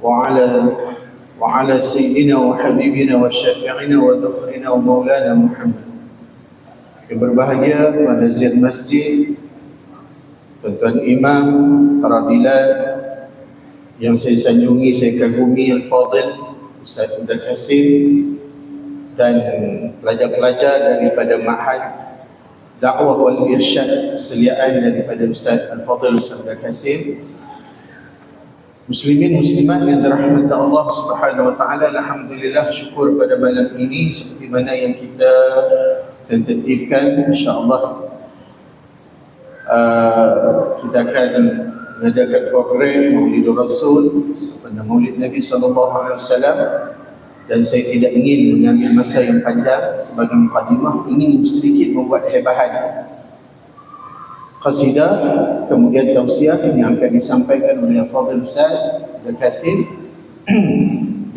وعلى سيدنا وحبيبنا وشافعنا وذخرنا ومولانا Muhammad. Yang berbahagia pada Zid Masjid, tuan-tuan imam, para bilal yang saya sanjungi, saya kagumi, Al-Fadil Ustaz Huda Kasim, dan pelajar-pelajar daripada Ma'had Dakwah wal Irsyad Seliaan daripada Ustaz Al-Fadil Ustaz Huda Kasim. Muslimin muslimat yang dirahmati Allah Subhanahu wa taala, alhamdulillah, syukur pada malam ini seperti mana yang kita tentatifkan, insya-Allah kita akan mengadakan program Maulidur Rasul pada Maulid Nabi sallallahu alaihi wasallam, dan saya tidak ingin mengambil masa yang panjang. Sebagai mukadimah, ingin sedikit membuat hebahan qasidah, kemudian tausiah yang akan disampaikan oleh Fadil Ustaz dan Kasim.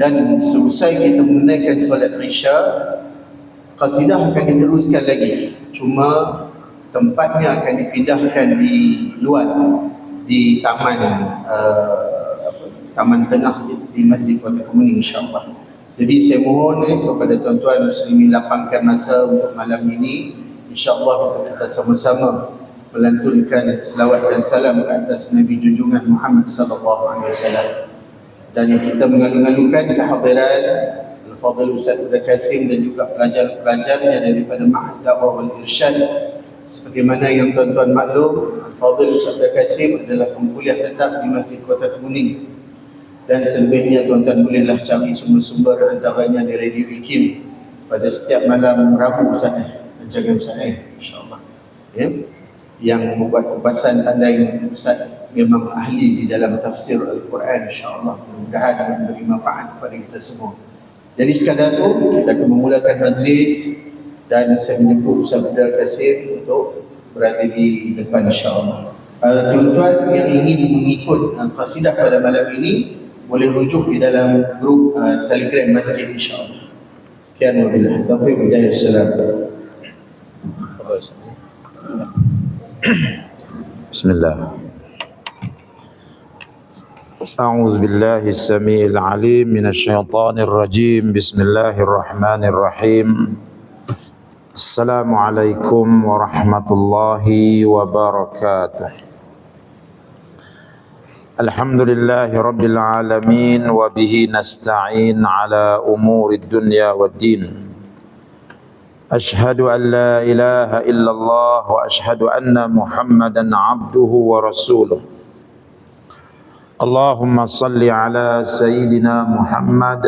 Dan selesai kita menunaikan solat Isya, qasidah akan diteruskan lagi, cuma tempatnya akan dipindahkan di luar, di taman taman tengah di Masjid Kota Kemuning, insya-Allah. Jadi saya mohon kepada tuan-tuan muslimin lapangkan masa untuk malam ini, insya-Allah kita sama-sama melantunkan selawat dan salam ke atas Nabi junjungan Muhammad sallallahu alaihi wasallam. Dan yang kita mengalu-alukan kehadiran Al-Fadhil Ustaz Huda Kasim dan juga pelajar-pelajarnya daripada Ma'had Dakwah wal Irsyad. Seperti mana yang tuan-tuan maklum, Al-Fadhil Ustaz Huda Kasim adalah pengkuliah tetap di Masjid Kota Kemuning. Dan selebihnya tuan-tuan bolehlah cari sumber-sumber, antaranya di Radio IKIM pada setiap malam Rabu sana, jaga Ustaz, insya-Allah. Ya, yang membuat kupasan tandai Ustaz memang ahli di dalam tafsir Al-Quran, insya-Allah. Mudah-mudahan memberi manfaat kepada kita semua. Jadi sekadar itu kita akan memulakan majlis, dan saya menjemput Ustaz Huda Kasim untuk berada di depan, insya-Allah. Tuan-tuan yang ingin mengikut qasidah pada malam ini boleh rujuk di dalam grup Telegram masjid, insya-Allah. Sekian, wabillahi taufiq, hidayah, salam. Bismillah. A'udzu billahi as-sami'il 'alim minasy syaithanir rajim. Bismillahirrahmanirrahim. Assalamualaikum warahmatullahi wabarakatuh. Alhamdulillahi rabbil alamin, wa bihi nasta'in ala umurid dunya waddin. Ashhadu an la ilaha illallah wa ashhadu anna Muhammadan abduhu wa rasuluh. Allahumma salli ala Sayyidina Muhammad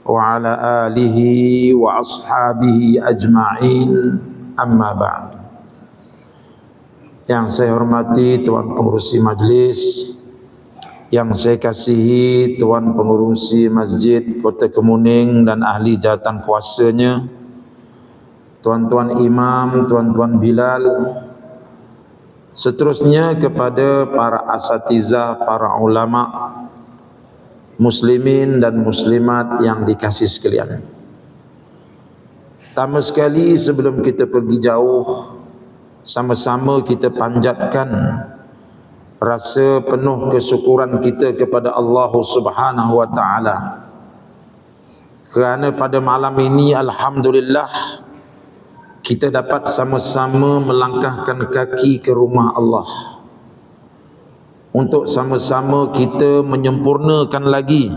wa ala alihi wa ashabihi ajma'in, amma ba'd. Yang saya hormati Tuan Pengurusi Majlis, yang saya kasihi Tuan Pengurusi Masjid Kota Kemuning dan ahli jawatan kuasanya, tuan-tuan imam, tuan-tuan bilal, seterusnya kepada para asatizah, para ulama, muslimin dan muslimat yang dikasihi sekalian. Pertama sekali, sebelum kita pergi jauh, sama-sama kita panjatkan rasa penuh kesyukuran kita kepada Allah Subhanahu wa taala, kerana pada malam ini alhamdulillah kita dapat sama-sama melangkahkan kaki ke rumah Allah untuk sama-sama kita menyempurnakan lagi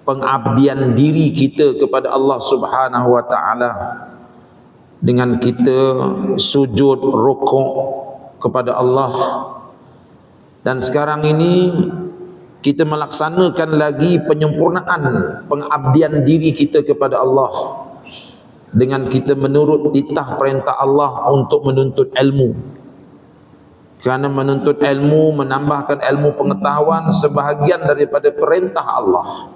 pengabdian diri kita kepada Allah Subhanahu wa taala dengan kita sujud rukuk kepada Allah. Dan sekarang ini kita melaksanakan lagi penyempurnaan pengabdian diri kita kepada Allah dengan kita menurut titah perintah Allah untuk menuntut ilmu. Kerana menuntut ilmu, menambahkan ilmu pengetahuan sebahagian daripada perintah Allah.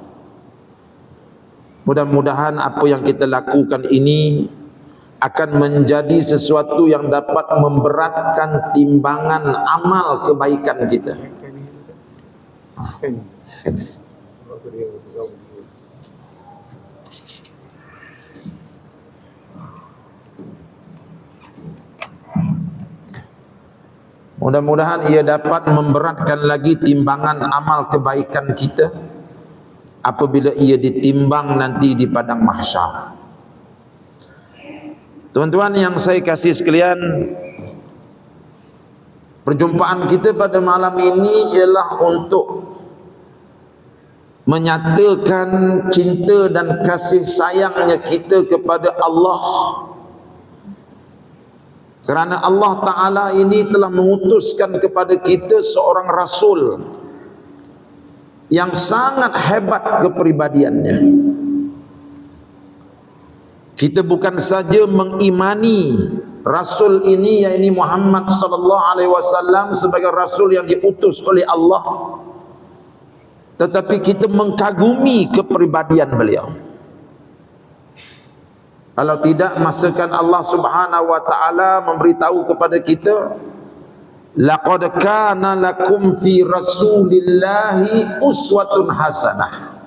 Mudah-mudahan apa yang kita lakukan ini akan menjadi sesuatu yang dapat memberatkan timbangan amal kebaikan kita. Mudah-mudahan ia dapat memberatkan lagi timbangan amal kebaikan kita apabila ia ditimbang nanti di padang mahsyar. Tuan-tuan yang saya kasih sekalian, perjumpaan kita pada malam ini ialah untuk menyatakan cinta dan kasih sayangnya kita kepada Allah. Kerana Allah Ta'ala ini telah mengutuskan kepada kita seorang Rasul yang sangat hebat kepribadiannya. Kita bukan saja mengimani Rasul ini, yakni Muhammad sallallahu alaihi wasallam sebagai Rasul yang diutus oleh Allah, tetapi kita mengkagumi kepribadian beliau. Kalau tidak, masakan Allah Subhanahu wa taala memberitahu kepada kita, laqad kana lakum fi rasulillahi uswatun hasanah.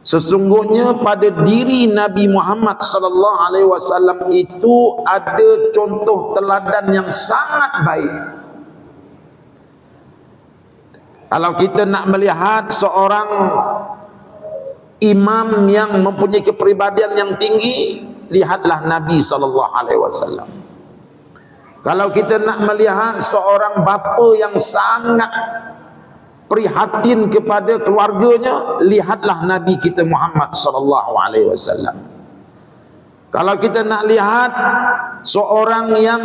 Sesungguhnya pada diri Nabi Muhammad sallallahu alaihi wasallam itu ada contoh teladan yang sangat baik. Kalau kita nak melihat seorang imam yang mempunyai kepribadian yang tinggi, lihatlah Nabi sallallahu alaihi wasallam. Kalau kita nak melihat seorang bapa yang sangat prihatin kepada keluarganya, lihatlah Nabi kita Muhammad sallallahu alaihi wasallam. Kalau kita nak lihat seorang yang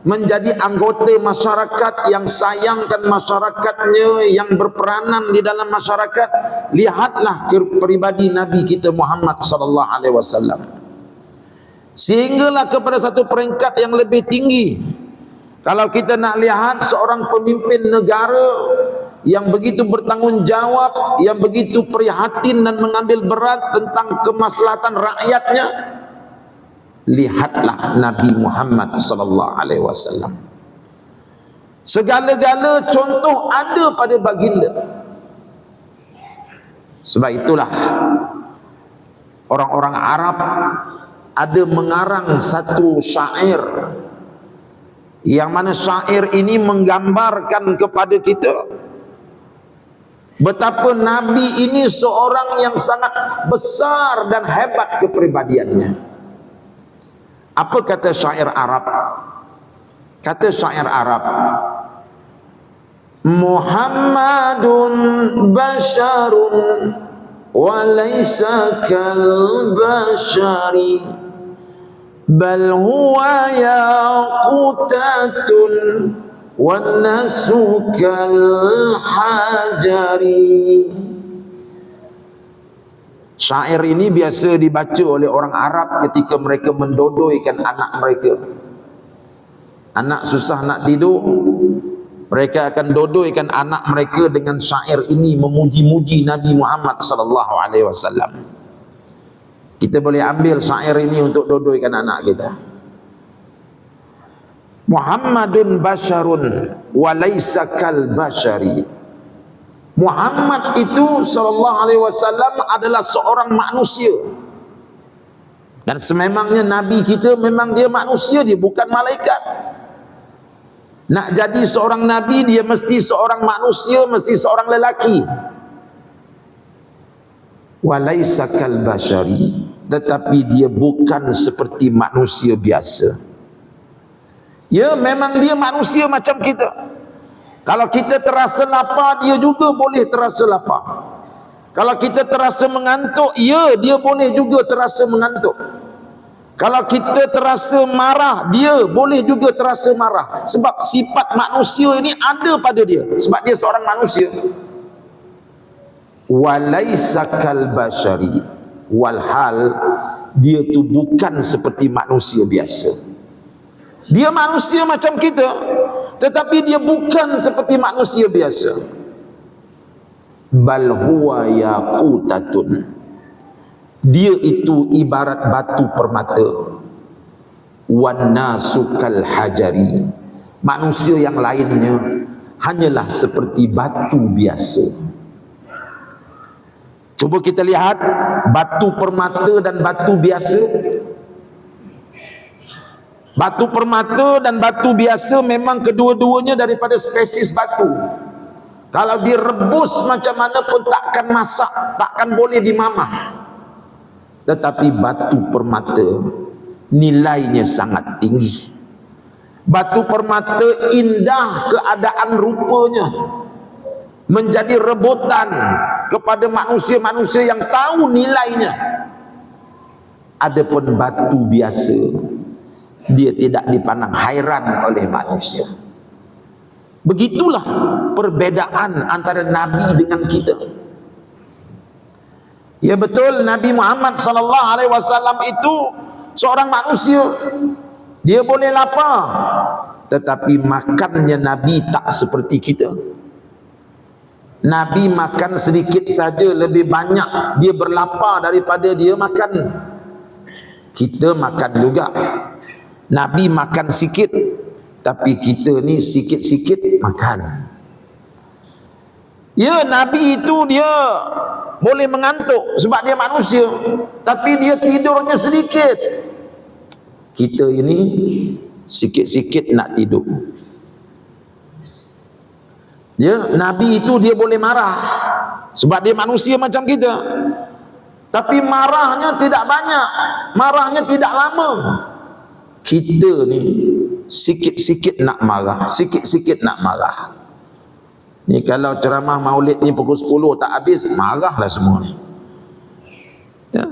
menjadi anggota masyarakat yang sayangkan masyarakatnya, yang berperanan di dalam masyarakat, lihatlah pribadi Nabi kita Muhammad sallallahu alaihi wasallam. Sehinggalah kepada satu peringkat yang lebih tinggi. Kalau kita nak lihat seorang pemimpin negara yang begitu bertanggungjawab, yang begitu prihatin dan mengambil berat tentang kemaslahatan rakyatnya, lihatlah Nabi Muhammad sallallahu alaihi wasallam. Segala-gala contoh ada pada baginda. Sebab itulah orang-orang Arab ada mengarang satu syair, yang mana syair ini menggambarkan kepada kita betapa Nabi ini seorang yang sangat besar dan hebat kepribadiannya. Apa kata syair Arab? Kata syair Arab, Muhammadun basharun wa laysa kal bashari bal huwa yaqutatun wan nasu kal hajari. Syair ini biasa dibaca oleh orang Arab ketika mereka mendodoikan anak mereka. Anak susah nak tidur, mereka akan dodoikan anak mereka dengan syair ini, memuji-muji Nabi Muhammad sallallahu alaihi wasallam. Kita boleh ambil syair ini untuk dodoikan anak kita. Muhammadun basyarun wa laysa kal bashari. Muhammad itu sallallahu alaihi wasallam adalah seorang manusia. Dan sememangnya Nabi kita memang dia manusia, dia bukan malaikat. Nak jadi seorang Nabi, dia mesti seorang manusia, mesti seorang lelaki. Walaysa kal bashari, tetapi dia bukan seperti manusia biasa. Ya, memang dia manusia macam kita. Kalau kita terasa lapar, dia juga boleh terasa lapar. Kalau kita terasa mengantuk, ya, dia boleh juga terasa mengantuk. Kalau kita terasa marah, dia boleh juga terasa marah. Sebab sifat manusia ini ada pada dia, sebab dia seorang manusia. Walaysa kal bashari, walhal dia tu bukan seperti manusia biasa. Dia manusia macam kita, tetapi dia bukan seperti manusia biasa. Bal huwa yaqutatun, dia itu ibarat batu permata. Wan nasu kal hajari, manusia yang lainnya hanyalah seperti batu biasa. Cuba kita lihat batu permata dan batu biasa. Batu permata dan batu biasa memang kedua-duanya daripada spesies batu. Kalau direbus macam mana pun takkan masak, takkan boleh dimamah. Tetapi batu permata nilainya sangat tinggi. Batu permata indah keadaan rupanya, menjadi rebutan kepada manusia-manusia yang tahu nilainya. Adapun batu biasa, dia tidak dipandang hairan oleh manusia. Begitulah perbedaan antara Nabi dengan kita. Ya betul, Nabi Muhammad sallallahu alaihi wasallam itu seorang manusia. Dia boleh lapar, tetapi makannya Nabi tak seperti kita. Nabi makan sedikit saja, lebih banyak dia berlapar daripada dia makan. Kita makan juga. Nabi makan sikit, tapi kita ni sikit-sikit makan. Ya, Nabi itu dia boleh mengantuk sebab dia manusia, tapi dia tidurnya sedikit. Kita ini sikit-sikit nak tidur. Ya, Nabi itu dia boleh marah sebab dia manusia macam kita, tapi marahnya tidak banyak, marahnya tidak lama. Kita ni sikit-sikit nak marah, sikit-sikit nak marah. Ni kalau ceramah maulid ni pukul 10 tak habis, marahlah semua ni. Ya.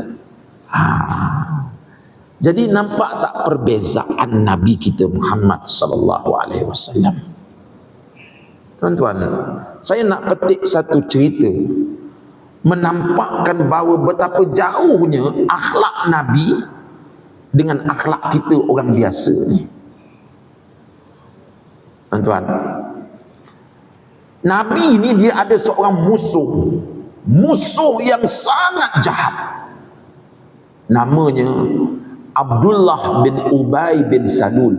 Jadi nampak tak perbezaan Nabi kita Muhammad sallallahu alaihi wasallam. Tuan-tuan, saya nak petik satu cerita menampakkan bahawa betapa jauhnya akhlak Nabi dengan akhlak kita orang biasa ni. Tuan-tuan, Nabi ni dia ada seorang musuh yang sangat jahat. Namanya Abdullah bin Ubay bin Salul.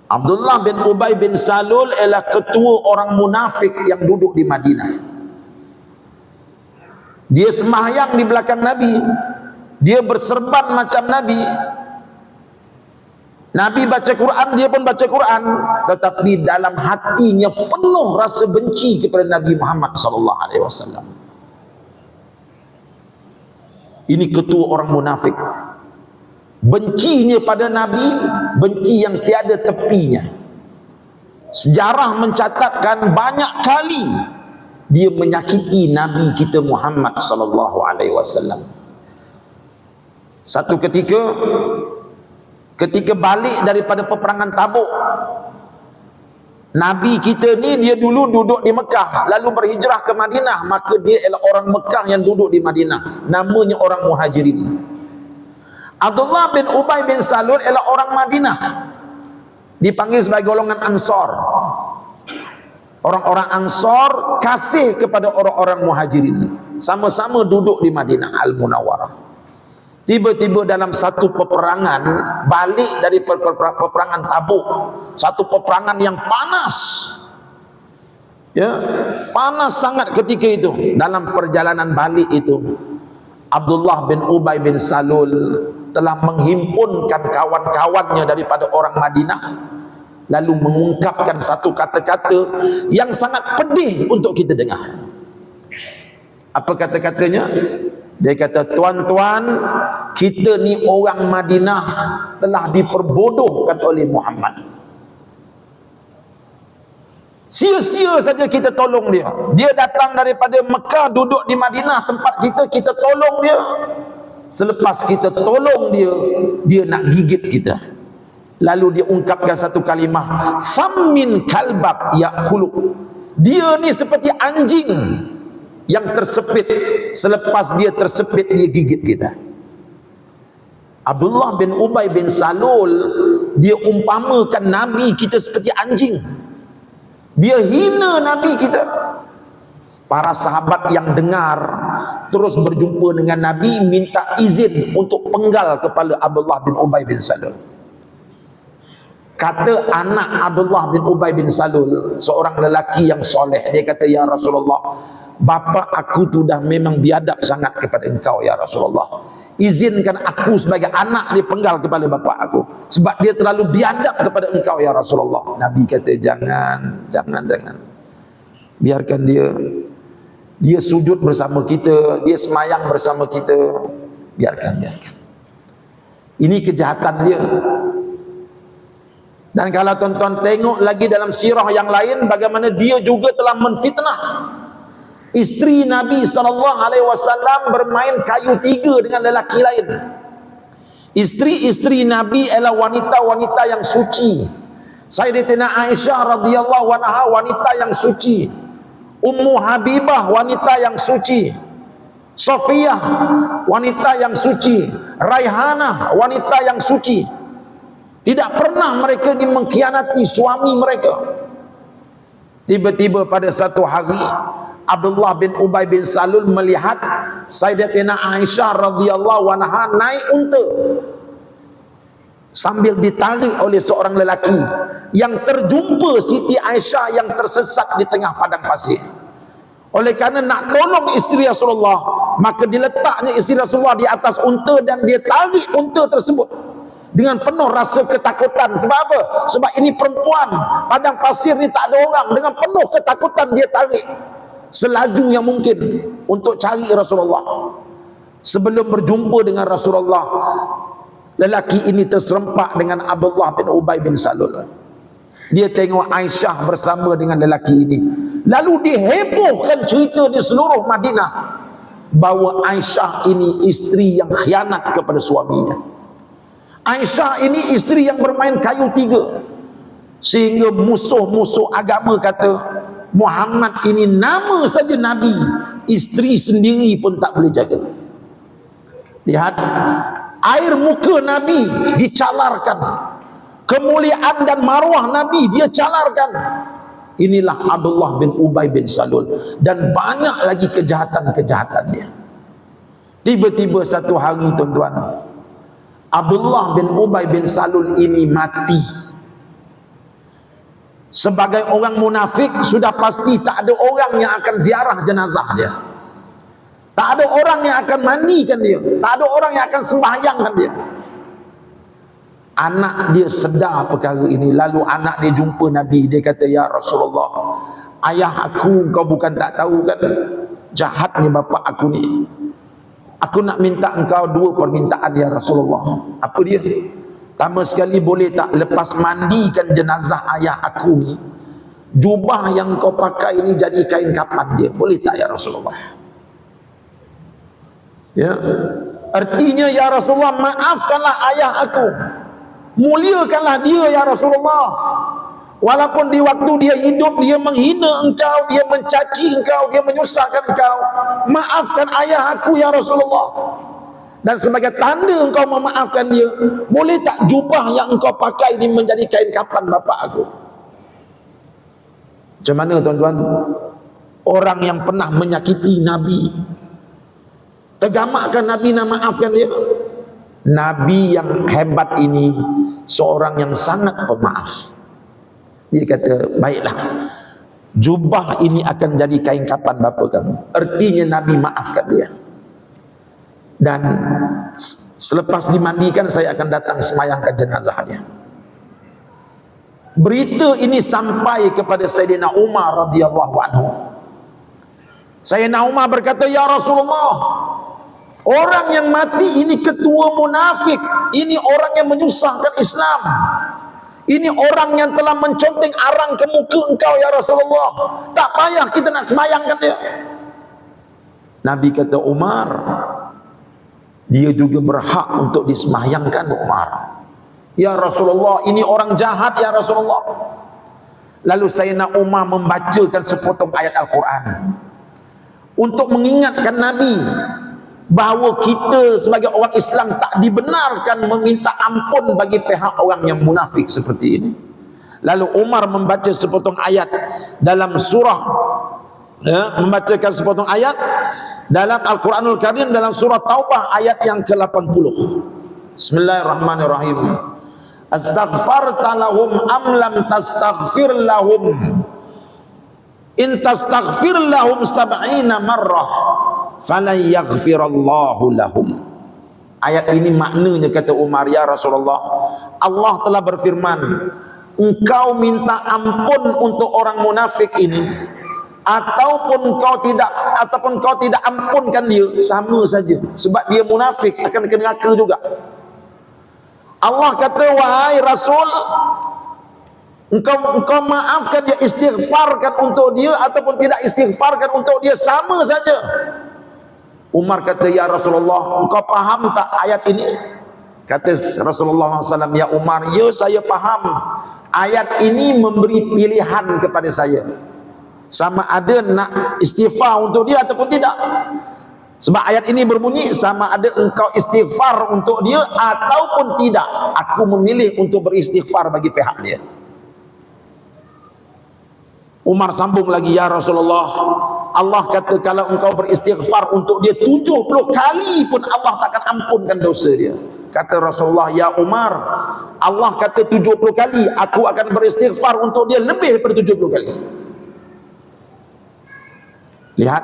Abdullah bin Ubay bin Salul ialah ketua orang munafik yang duduk di Madinah. Dia sembahyang di belakang Nabi, dia berserban macam Nabi. Nabi baca Quran, dia pun baca Quran, tetapi dalam hatinya penuh rasa benci kepada Nabi Muhammad sallallahu alaihi wasallam. Ini ketua orang munafik. Bencinya pada Nabi, benci yang tiada tepinya. Sejarah mencatatkan banyak kali dia menyakiti Nabi kita Muhammad sallallahu alaihi wasallam. Satu ketika balik daripada peperangan Tabuk, Nabi kita ni dia dulu duduk di Mekah, lalu berhijrah ke Madinah, maka dia ialah orang Mekah yang duduk di Madinah, namanya orang Muhajirin. Abdullah bin Ubay bin Salul ialah orang Madinah, dipanggil sebagai golongan Ansor. Orang-orang Ansor kasih kepada orang-orang Muhajirin, sama-sama duduk di Madinah Al-Munawwarah. Tiba-tiba dalam satu peperangan, balik dari peperangan Tabuk, satu peperangan yang panas, ya, panas sangat ketika itu. Dalam perjalanan balik itu, Abdullah bin Ubay bin Salul telah menghimpunkan kawan-kawannya daripada orang Madinah, lalu mengungkapkan satu kata-kata yang sangat pedih untuk kita dengar. Apa kata-katanya? Dia kata, tuan-tuan, kita ni orang Madinah telah diperbodohkan oleh Muhammad. Sia-sia saja kita tolong dia. Dia datang daripada Mekah, duduk di Madinah tempat kita tolong dia. Selepas kita tolong dia, dia nak gigit kita. Lalu dia ungkapkan satu kalimah, fammin kalbak yakuluk. Dia ni seperti anjing yang tersepit, selepas dia tersepit dia gigit kita. Abdullah bin Ubay bin Salul dia umpamakan Nabi kita seperti anjing. Dia hina Nabi kita. Para sahabat yang dengar terus berjumpa dengan Nabi, minta izin untuk penggal kepala Abdullah bin Ubay bin Salul. Kata anak Abdullah bin Ubay bin Salul, seorang lelaki yang soleh, dia kata, ya Rasulullah, bapa aku tu dah memang biadab sangat kepada engkau ya Rasulullah. izinkan aku sebagai anak dipenggal kepala bapa aku, sebab dia terlalu biadab kepada engkau ya Rasulullah. Nabi kata jangan. Biarkan dia sujud bersama kita, dia semayang bersama kita. Biarkan. Ini kejahatan dia. Dan kalau tuan-tuan tengok lagi dalam sirah yang lain, bagaimana dia juga telah menfitnah isteri Nabi SAW bermain kayu tiga dengan lelaki lain. Isteri-isteri Nabi adalah wanita-wanita yang suci. Sayyidatina Aisyah radhiyallahu anha wanita yang suci. Ummu Habibah wanita yang suci. Sofiyah wanita yang suci. Raihanah wanita yang suci. Tidak pernah mereka ini mengkhianati suami mereka. Tiba-tiba pada satu hari Abdullah bin Ubay bin Salul melihat Sayyidatina Aisyah radhiyallahu anha naik unta sambil ditarik oleh seorang lelaki yang terjumpa Siti Aisyah yang tersesat di tengah padang pasir. Oleh kerana nak tolong isteri Rasulullah, maka diletaknya isteri Rasulullah di atas unta dan dia tarik unta tersebut dengan penuh rasa ketakutan. Sebab apa? Sebab ini perempuan, padang pasir ni tak ada orang. Dengan penuh ketakutan dia tarik selaju yang mungkin untuk cari Rasulullah. Sebelum berjumpa dengan Rasulullah, lelaki ini terserempak dengan Abdullah bin Ubay bin Salul. Dia tengok Aisyah bersama dengan lelaki ini, lalu dihebohkan cerita di seluruh Madinah bahawa Aisyah ini isteri yang khianat kepada suaminya. Aisyah ini isteri yang bermain kayu tiga, sehingga musuh-musuh agama kata Muhammad ini nama saja Nabi, isteri sendiri pun tak boleh jaga. Lihat, air muka Nabi dicalarkan, kemuliaan dan maruah Nabi dia calarkan. Inilah Abdullah bin Ubay bin Salul, dan banyak lagi kejahatan-kejahatan dia. Tiba-tiba satu hari tuan-tuan, Abdullah bin Ubay bin Salul ini mati. Sebagai orang munafik, sudah pasti tak ada orang yang akan ziarah jenazah dia. Tak ada orang yang akan mandikan dia. Tak ada orang yang akan sembahyangkan dia. Anak dia sedar perkara ini. Lalu anak dia jumpa Nabi. Dia kata, ya Rasulullah, ayah aku kau bukan tak tahu kan jahatnya bapa aku ni. Aku nak minta engkau dua permintaan ya Rasulullah. Apa dia? Pertama sekali, boleh tak lepas mandikan jenazah ayah aku ni, jubah yang kau pakai ni jadi kain kapan dia? Boleh tak ya Rasulullah? Ya, artinya ya Rasulullah, maafkanlah ayah aku, muliakanlah dia ya Rasulullah. Walaupun di waktu dia hidup dia menghina engkau, dia mencaci engkau, dia menyusahkan engkau, maafkan ayah aku ya Rasulullah. Dan sebagai tanda engkau memaafkan dia, boleh tak jubah yang engkau pakai ini menjadi kain kapan bapa aku? Macam mana tuan-tuan? Orang yang pernah menyakiti Nabi, tergamakkan Nabi nak maafkan dia? Nabi yang hebat ini seorang yang sangat pemaaf. Dia kata, baiklah, jubah ini akan jadi kain kapan bapa kamu. Artinya Nabi maafkan dia. Dan selepas dimandikan saya akan datang semayangkan jenazah dia. Berita ini sampai kepada Sayyidina Umar radhiyallahu anhu. Sayyidina Umar berkata, ya Rasulullah, orang yang mati ini ketua munafik, ini orang yang menyusahkan Islam, ini orang yang telah menconteng arang ke muka engkau ya Rasulullah. Tak payah kita nak semayangkan dia. Nabi kata, Umar, dia juga berhak untuk disemayangkan Umar. Ya Rasulullah, ini orang jahat ya Rasulullah. Lalu Sayyidina Umar membacakan sepotong ayat Al-Quran untuk mengingatkan Nabi bahawa kita sebagai orang Islam tak dibenarkan meminta ampun bagi pihak orang yang munafik seperti ini. Lalu Umar membaca sepotong ayat dalam surah, membacakan sepotong ayat dalam Al-Quranul Karim dalam surah Taubah ayat yang ke-80. Bismillahirrahmanirrahim. Astaghfarta lahum am lam tastaghfir lahum in tastaghfir lahum 70 marrah falan yaghfirallahu lahum. Ayat ini maknanya, kata Umar, ya Rasulullah, Allah telah berfirman, engkau minta ampun untuk orang munafik ini, ataupun kau tidak ampunkan dia, sama saja, sebab dia munafik, akan kena neraka juga. Allah kata, wahai Rasul, engkau maafkan dia, istighfarkan untuk dia ataupun tidak istighfarkan untuk dia, sama saja. Umar kata, ya Rasulullah, engkau faham tak ayat ini? Kata Rasulullah SAW, ya Umar, ya saya faham. Ayat ini memberi pilihan kepada saya, sama ada nak istighfar untuk dia ataupun tidak. Sebab ayat ini berbunyi, sama ada engkau istighfar untuk dia ataupun tidak. Aku memilih untuk beristighfar bagi pihak dia. Umar sambung lagi, ya Rasulullah, Allah kata kalau engkau beristighfar untuk dia 70 kali pun Allah takkan ampunkan dosa dia. Kata Rasulullah, ya Umar, Allah kata 70 kali, aku akan beristighfar untuk dia lebih daripada 70 kali. Lihat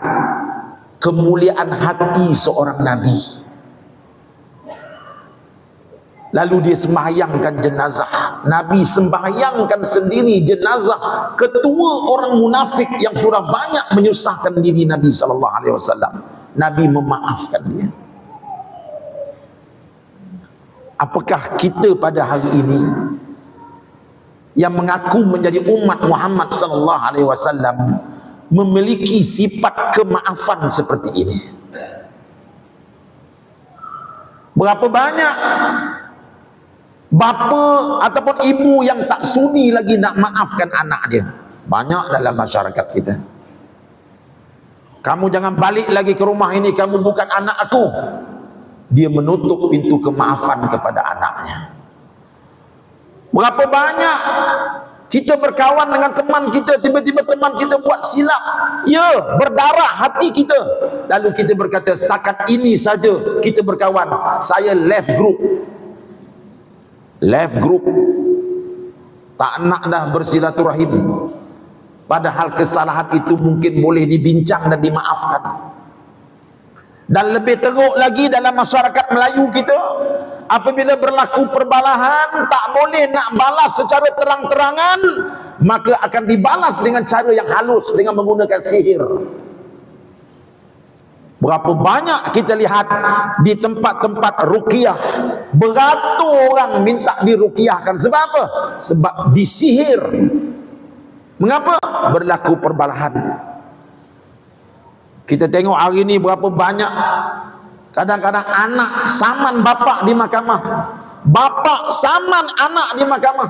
kemuliaan hati seorang Nabi. Lalu dia sembahyangkan jenazah. Nabi sembahyangkan sendiri jenazah ketua orang munafik yang sudah banyak menyusahkan diri Nabi SAW. Nabi memaafkan dia. Apakah kita pada hari ini yang mengaku menjadi umat Muhammad SAW memiliki sifat kemaafan seperti ini? Berapa banyak bapa ataupun ibu yang tak sudi lagi nak maafkan anak dia? Banyak dalam masyarakat kita. Kamu jangan balik lagi ke rumah ini, kamu bukan anak aku. Dia menutup pintu kemaafan kepada anaknya. Berapa banyak kita berkawan dengan teman kita, tiba-tiba teman kita buat silap, ya, berdarah hati kita, lalu kita berkata, setakat ini saja kita berkawan, saya left group, tak nak dah bersilaturahim. Padahal kesalahan itu mungkin boleh dibincang dan dimaafkan. Dan lebih teruk lagi dalam masyarakat Melayu kita, apabila berlaku perbalahan, tak boleh nak balas secara terang-terangan, maka akan dibalas dengan cara yang halus, dengan menggunakan sihir. Berapa banyak kita lihat di tempat-tempat ruqyah, beratus orang minta diruqyahkan. Sebab apa? Sebab disihir. Mengapa? Berlaku perbalahan. Kita tengok hari ini berapa banyak kadang-kadang anak saman bapa di mahkamah, bapa saman anak di mahkamah.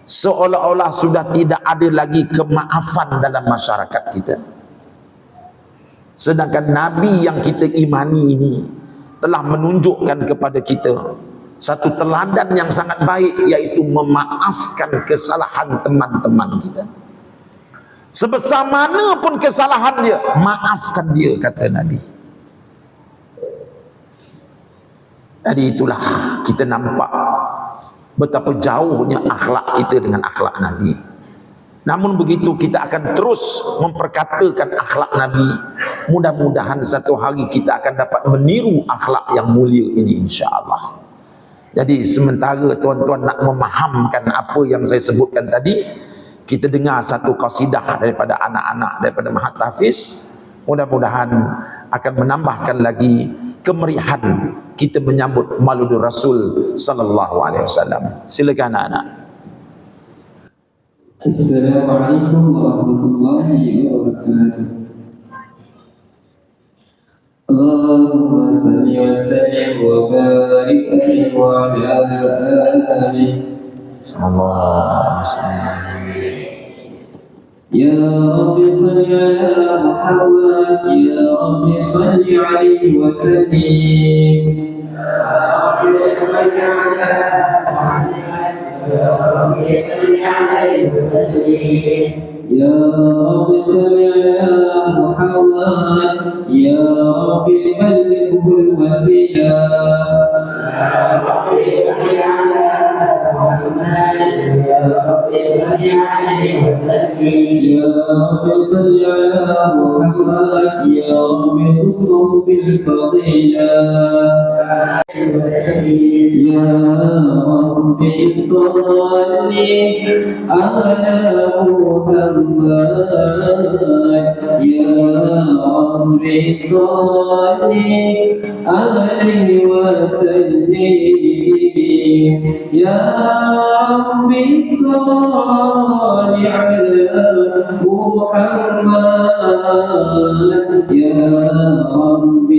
Seolah-olah sudah tidak ada lagi kemaafan dalam masyarakat kita. Sedangkan Nabi yang kita imani ini telah menunjukkan kepada kita satu teladan yang sangat baik, yaitu memaafkan kesalahan teman-teman kita. Sebesar mana pun kesalahan dia, maafkan dia, kata Nabi. Jadi itulah kita nampak betapa jauhnya akhlak kita dengan akhlak Nabi. Namun begitu, kita akan terus memperkatakan akhlak Nabi. Mudah-mudahan satu hari kita akan dapat meniru akhlak yang mulia ini, insya-Allah. Jadi sementara tuan-tuan nak memahamkan apa yang saya sebutkan tadi, kita dengar satu qasidah daripada anak-anak daripada Mahat Hafiz. Mudah-mudahan akan menambahkan lagi kemerihan kita menyambut Mauludur Rasul sallallahu alaihi wasallam. Silakan anak-anak. Assalamualaikum warahmatullahi wabarakatuh. Allahumma salli wa sallim wa barik alaihi wa ala alihi. Ya Rabbi salli ala Muhammad, ya Rabbi salli alaihi wa sallim. Ya Rabbi salli ala Muhammad, ya Rabbi salli alaihi wa sallim. Ya Rabbi salli ala Muhammad, ya Rabbi ballighul wasilah. Ya Rabbi salli ala Muhammad, ya Rabbi يا رب صل على محمد يا رب خصه بالفضيلة يا رب صل على محمد يا رب صل عليه وسلم يا رب صل على محمد يا رب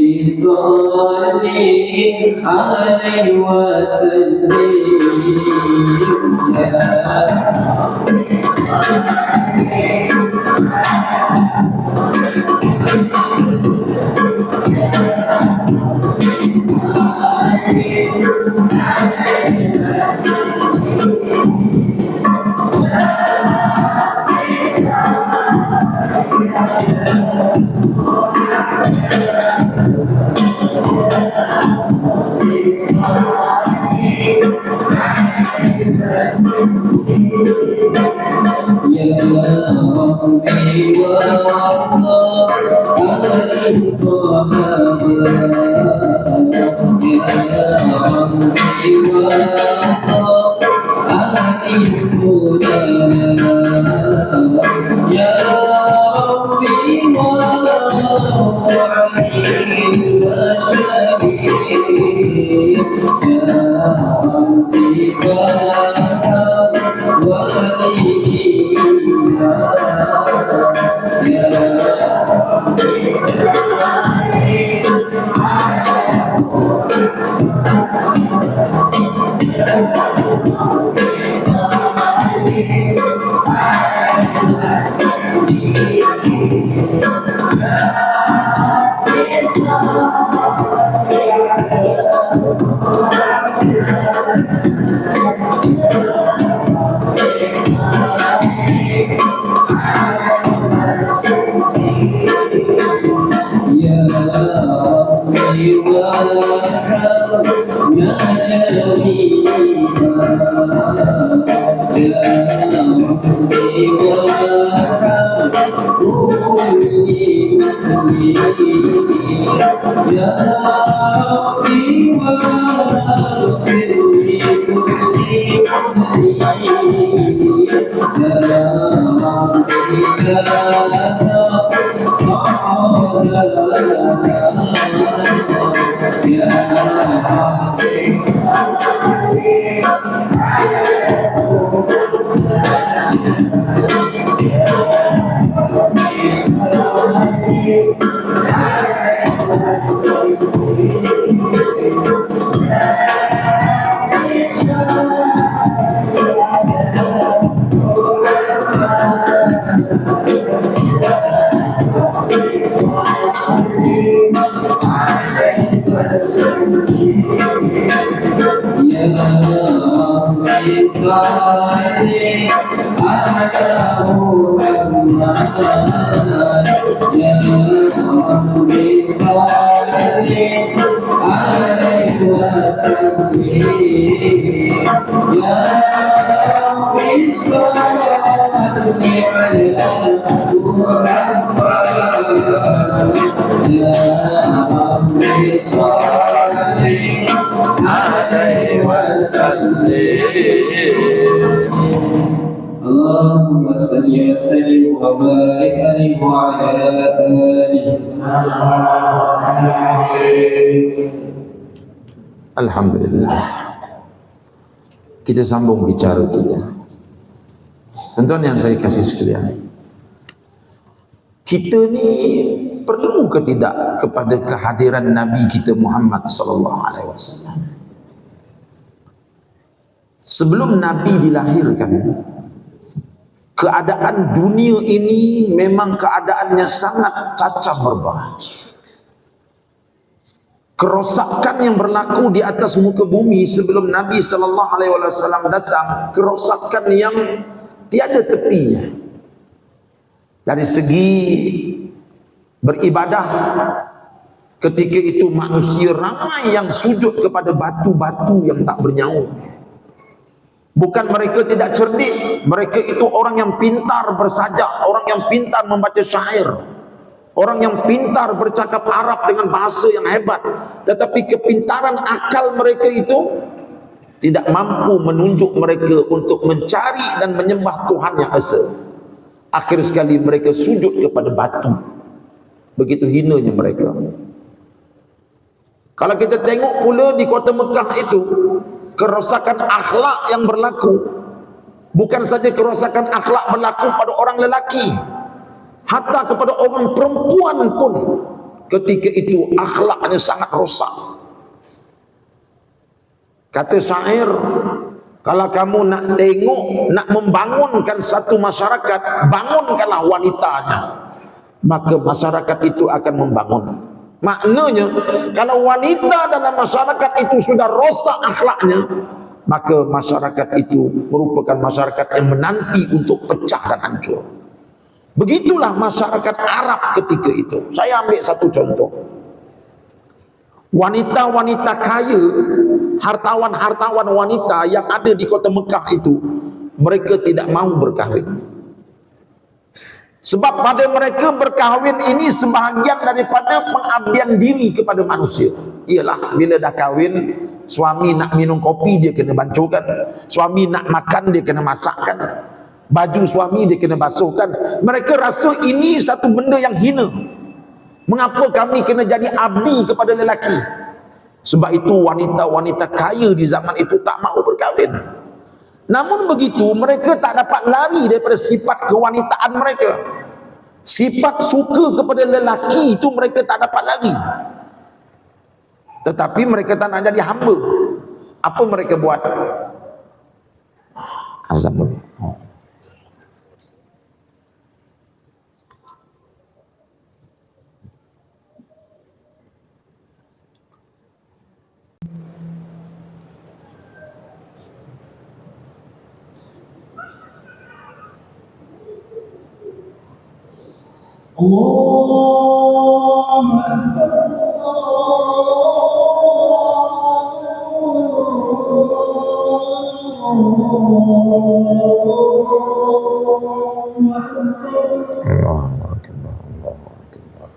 صل عليه وسلم يا ربي وارضى عن الصحابة يا ربي وارضى عن السلالة يا ربي وارضى عن المشاهير يا ربي فارحم ولينا يا يا ربي وارحمنا جميعا يا ربي وارحم كل مسلمين يا ربي واغفر لكل مسلمين يا ربي اللهم صل وسلم وبارك عليه وعلى آله. Alhamdulillah. Kita sambung bicara kita. Tuan-tuan yang saya kasih sekalian, kita ni perlu ke tidak kepada kehadiran Nabi kita Muhammad sallallahu alaihi wasallam? Sebelum Nabi dilahirkan, keadaan dunia ini memang keadaannya sangat cacah berbah. Kerosakan yang berlaku di atas muka bumi sebelum Nabi sallallahu alaihi wasallam datang, kerosakan yang tiada tepinya. Dari segi beribadah, ketika itu manusia ramai yang sujud kepada batu-batu yang tak bernyawa. Bukan mereka tidak cerdik, mereka itu orang yang pintar bersajak, orang yang pintar membaca syair, orang yang pintar bercakap Arab dengan bahasa yang hebat. Tetapi kepintaran akal mereka itu tidak mampu menunjuk mereka untuk mencari dan menyembah Tuhan yang esa. Akhir sekali mereka sujud kepada batu. Begitu hinanya mereka. Kalau kita tengok pula di kota Mekah itu, kerosakan akhlak yang berlaku, bukan saja kerosakan akhlak berlaku pada orang lelaki, hatta kepada orang perempuan pun ketika itu akhlaknya sangat rosak. Kata syair, kalau kamu nak tengok, nak membangunkan satu masyarakat, bangunkanlah wanitanya, maka masyarakat itu akan membangun. Maknanya, kalau wanita dalam masyarakat itu sudah rosak akhlaknya, maka masyarakat itu merupakan masyarakat yang menanti untuk pecah dan hancur. Begitulah masyarakat Arab ketika itu. Saya ambil satu contoh. Wanita-wanita kaya, hartawan-hartawan wanita yang ada di kota Mekah itu, mereka tidak mau berkahwin. Sebab pada mereka berkahwin ini sebahagian daripada pengabdian diri kepada manusia. Ialah bila dah kahwin, suami nak minum kopi dia kena bancuhkan, suami nak makan dia kena masakkan, baju suami dia kena basuhkan. Mereka rasa ini satu benda yang hina. Mengapa kami kena jadi abdi kepada lelaki? Sebab itu wanita-wanita kaya di zaman itu tak mahu berkahwin. Namun begitu, mereka tak dapat lari daripada sifat kewanitaan mereka. Sifat suka kepada lelaki itu mereka tak dapat lari. Tetapi mereka tak nak jadi hamba. Apa mereka buat? Azam. Allahu Akbar. Allahu Akbar, Allahu Akbar.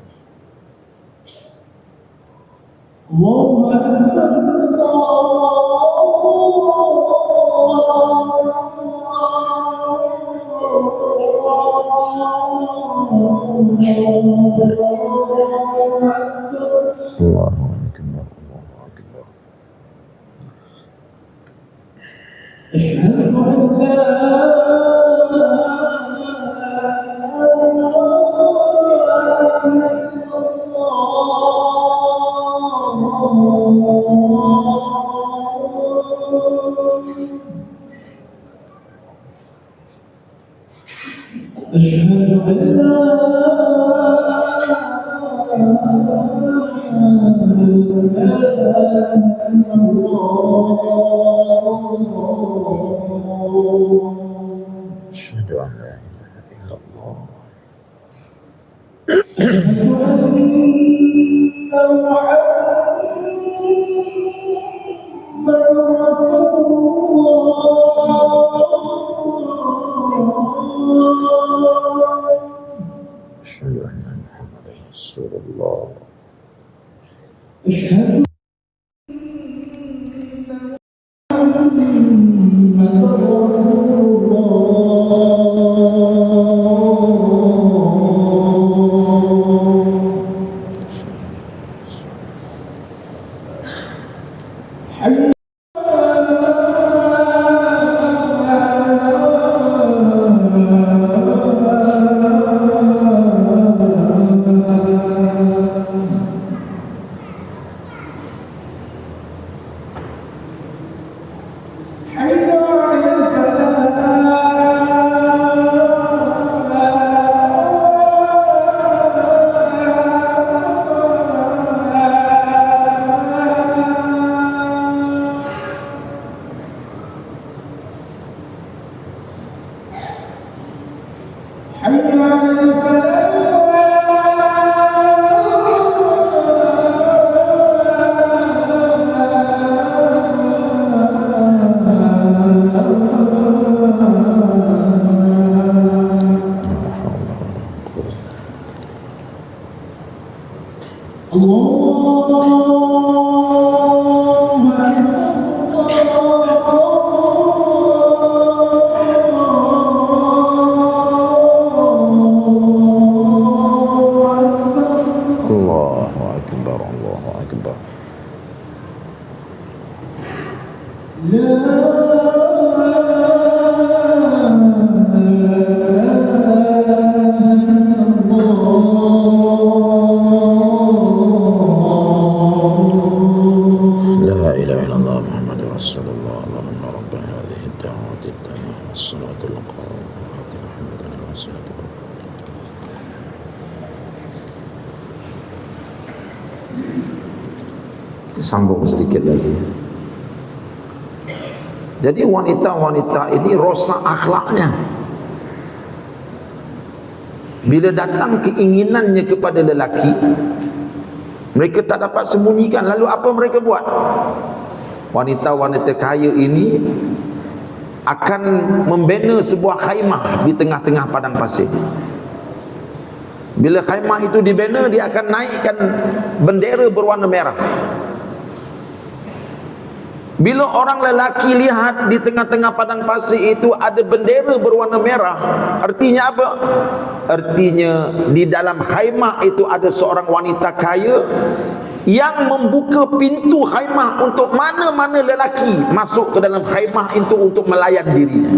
Allahu Akbar. Allahu Akbar, Allahu Akbar. Asyhadu an la أشهد أن لا أشهد أن لا إله إلا الله. أشهد أن محمدا رسول الله. أشهد Allahu akbar, Allahu akbar. La ilaha illallah Muhammadur Rasulullah. Allahumma rabb hadhihi ad-da'wati at-tammah was-salatu al-qa'imati Muhammadan wasilatu. Kita sambung sedikit lagi. Jadi wanita-wanita ini rosak akhlaknya. Bila datang keinginannya kepada lelaki, mereka tak dapat sembunyikan. Lalu apa mereka buat? Wanita-wanita kaya ini akan membina sebuah khaimah di tengah-tengah padang pasir. Bila khaimah itu dibina, dia akan naikkan bendera berwarna merah. Bila orang lelaki lihat di tengah-tengah padang pasir itu ada bendera berwarna merah, artinya apa? Artinya di dalam khaimah itu ada seorang wanita kaya yang membuka pintu khaimah untuk mana-mana lelaki masuk ke dalam khaimah itu untuk melayan dirinya.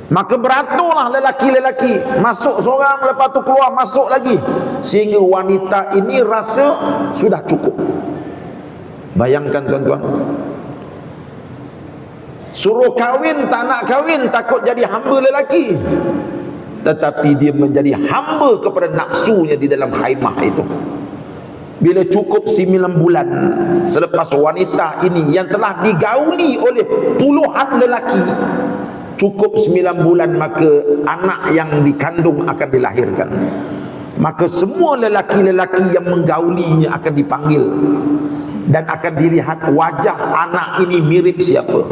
Maka beraturlah lelaki-lelaki, masuk seorang, lepas tu keluar, masuk lagi, sehingga wanita ini rasa sudah cukup. Bayangkan tuan-tuan, suruh kahwin tak nak kahwin, takut jadi hamba lelaki, tetapi dia menjadi hamba kepada nafsunya di dalam khaimah itu. Bila cukup 9 bulan selepas wanita ini yang telah digauli oleh puluhan lelaki, cukup 9 bulan, maka anak yang dikandung akan dilahirkan. Maka semua lelaki-lelaki yang menggaulinya akan dipanggil dan akan dilihat wajah anak ini mirip siapa.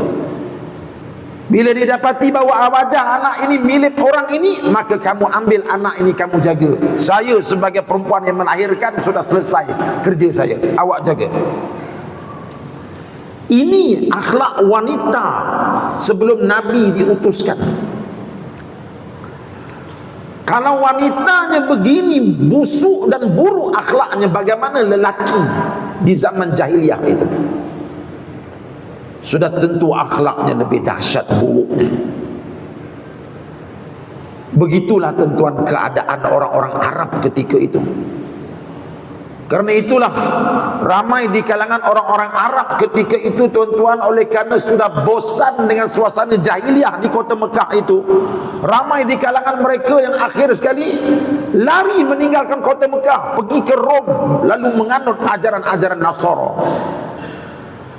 Bila didapati bahawa wajah anak ini mirip orang ini, maka kamu ambil anak ini, kamu jaga. Saya sebagai perempuan yang melahirkan sudah selesai kerja saya, awak jaga. Ini akhlak wanita sebelum Nabi diutuskan. Kalau wanitanya begini busuk dan buruk akhlaknya, bagaimana lelaki di zaman jahiliyah itu? Sudah tentu akhlaknya lebih dahsyat buruknya. Begitulah tentuan keadaan orang-orang Arab ketika itu. Karena itulah ramai di kalangan orang-orang Arab ketika itu tuan-tuan, oleh kerana sudah bosan dengan suasana jahiliyah di kota Mekah itu, ramai di kalangan mereka yang akhir sekali lari meninggalkan kota Mekah, pergi ke Rom, lalu menganut ajaran-ajaran Nasara.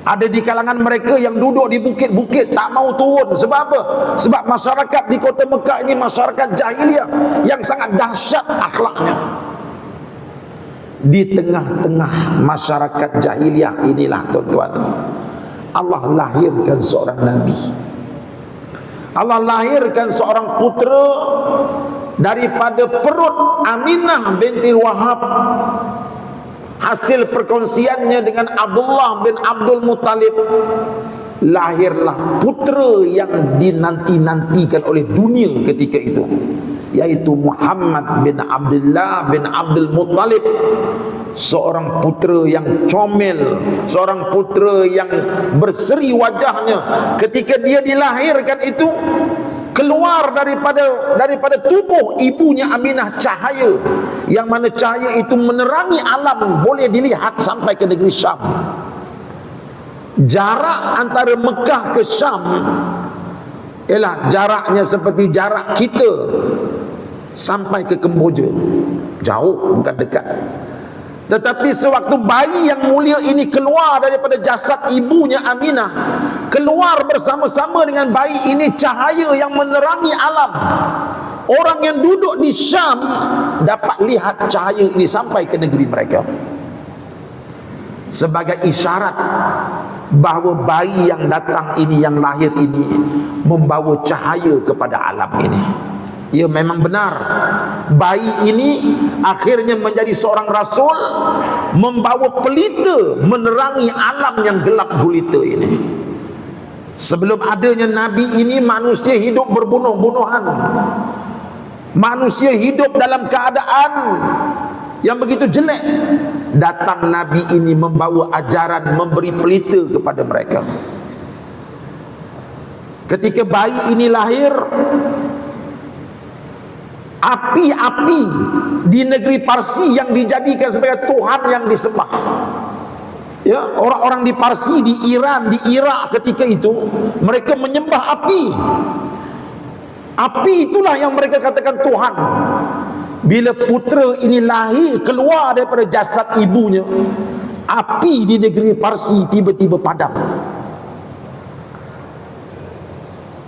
Ada di kalangan mereka yang duduk di bukit-bukit tak mau turun. Sebab apa? Sebab masyarakat di kota Mekah ini masyarakat jahiliyah yang sangat dahsyat akhlaknya. Di tengah-tengah masyarakat jahiliyah inilah tuan-tuan, Allah lahirkan seorang Nabi. Allah lahirkan seorang putera daripada perut Aminah binti Wahab, hasil perkongsiannya dengan Abdullah bin Abdul Muttalib. Lahirlah putera yang dinanti-nantikan oleh dunia ketika itu, yaitu Muhammad bin Abdullah bin Abdul Muttalib. Seorang putera yang comel, seorang putera yang berseri wajahnya. Ketika dia dilahirkan itu, keluar daripada tubuh ibunya Aminah cahaya, yang mana cahaya itu menerangi alam, boleh dilihat sampai ke negeri Syam. Jarak antara Mekah ke Syam ialah jaraknya seperti jarak kita sampai ke Kemboja. Jauh, bukan dekat. Tetapi sewaktu bayi yang mulia ini keluar daripada jasad ibunya Aminah, keluar bersama-sama dengan bayi ini cahaya yang menerangi alam. Orang yang duduk di Syam dapat lihat cahaya ini sampai ke negeri mereka, sebagai isyarat bahawa bayi yang datang ini, yang lahir ini, membawa cahaya kepada alam ini. Ya, memang benar. Bayi ini akhirnya menjadi seorang rasul, membawa pelita menerangi alam yang gelap gulita ini. Sebelum adanya Nabi ini, manusia hidup berbunuh-bunuhan. Manusia hidup dalam keadaan yang begitu jelek. Datang Nabi ini membawa ajaran, memberi pelita kepada mereka. Ketika bayi ini lahir, api-api di negeri Parsi yang dijadikan sebagai Tuhan yang disembah. Ya, orang-orang di Parsi, di Iran, di Irak ketika itu, mereka menyembah api. Api itulah yang mereka katakan Tuhan. Bila putera ini lahir keluar daripada jasad ibunya, api di negeri Parsi tiba-tiba padam.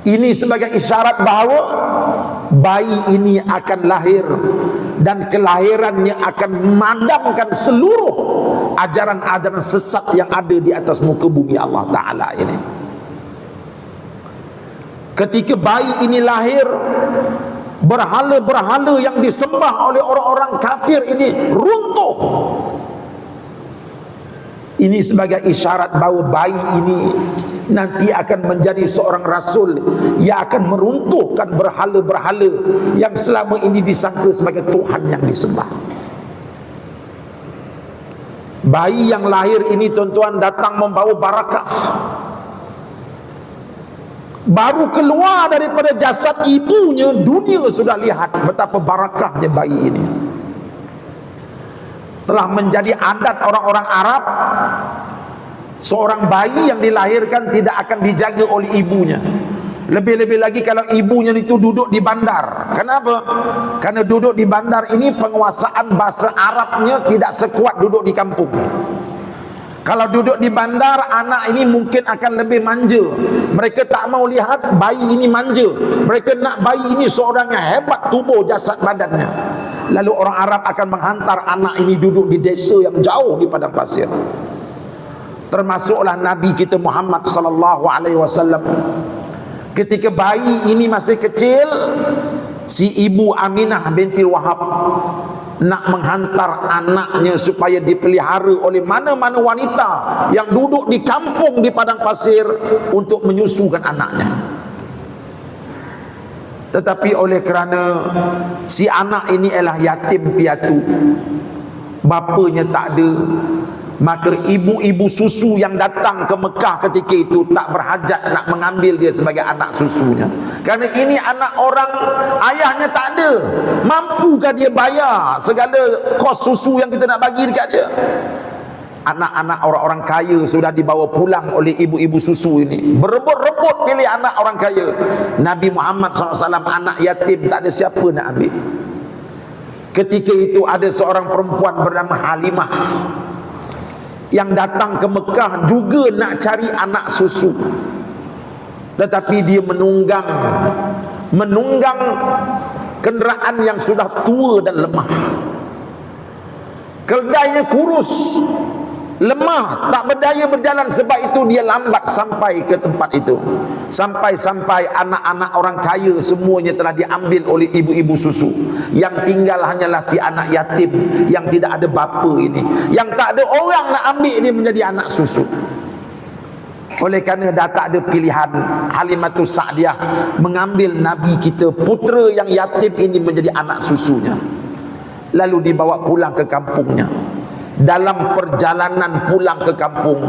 Ini sebagai isyarat bahawa bayi ini akan lahir, dan kelahirannya akan memadamkan seluruh ajaran-ajaran sesat yang ada di atas muka bumi Allah Ta'ala ini. Ketika bayi ini lahir, berhala-berhala yang disembah oleh orang-orang kafir ini runtuh. Ini sebagai isyarat bahawa bayi ini nanti akan menjadi seorang rasul yang akan meruntuhkan berhala-berhala yang selama ini disangka sebagai Tuhan yang disembah. Bayi yang lahir ini, tuan-tuan, datang membawa barakah. Baru keluar daripada jasad ibunya, dunia sudah lihat betapa barakahnya bayi ini. Telah menjadi adat orang-orang Arab, seorang bayi yang dilahirkan tidak akan dijaga oleh ibunya. Lebih-lebih lagi kalau ibunya itu duduk di bandar. Kenapa? Karena duduk di bandar ini penguasaan bahasa Arabnya tidak sekuat duduk di kampung. Kalau duduk di bandar, anak ini mungkin akan lebih manja. Mereka tak mau lihat bayi ini manja. Mereka nak bayi ini seorang yang hebat tubuh jasad badannya. Lalu orang Arab akan menghantar anak ini duduk di desa yang jauh di padang pasir. Termasuklah Nabi kita Muhammad sallallahu alaihi wasallam. Ketika bayi ini masih kecil, si ibu Aminah binti Wahab nak menghantar anaknya supaya dipelihara oleh mana-mana wanita yang duduk di kampung di padang pasir untuk menyusukan anaknya. Tetapi oleh kerana si anak ini ialah yatim piatu, bapanya tak ada, maka ibu-ibu susu yang datang ke Mekah ketika itu tak berhajat nak mengambil dia sebagai anak susunya. Kerana ini anak orang, ayahnya tak ada. Mampukah dia bayar segala kos susu yang kita nak bagi dekat dia? Anak-anak orang-orang kaya sudah dibawa pulang oleh ibu-ibu susu ini. Berebut-rebut pilih anak orang kaya. Nabi Muhammad SAW anak yatim, tak ada siapa nak ambil. Ketika itu ada seorang perempuan bernama Halimah yang datang ke Mekah juga nak cari anak susu. Tetapi dia menunggang kenderaan yang sudah tua dan lemah. Keledainya kurus, lemah, tak berdaya berjalan. Sebab itu dia lambat sampai ke tempat itu. Sampai anak-anak orang kaya semuanya telah diambil oleh ibu-ibu susu. Yang tinggal hanyalah si anak yatim yang tidak ada bapa ini, yang tak ada orang nak ambil dia menjadi anak susu. Oleh kerana dah tak ada pilihan, Halimatus Sa'diyah mengambil Nabi kita, putera yang yatim ini, menjadi anak susunya. Lalu dibawa pulang ke kampungnya. Dalam perjalanan pulang ke kampung,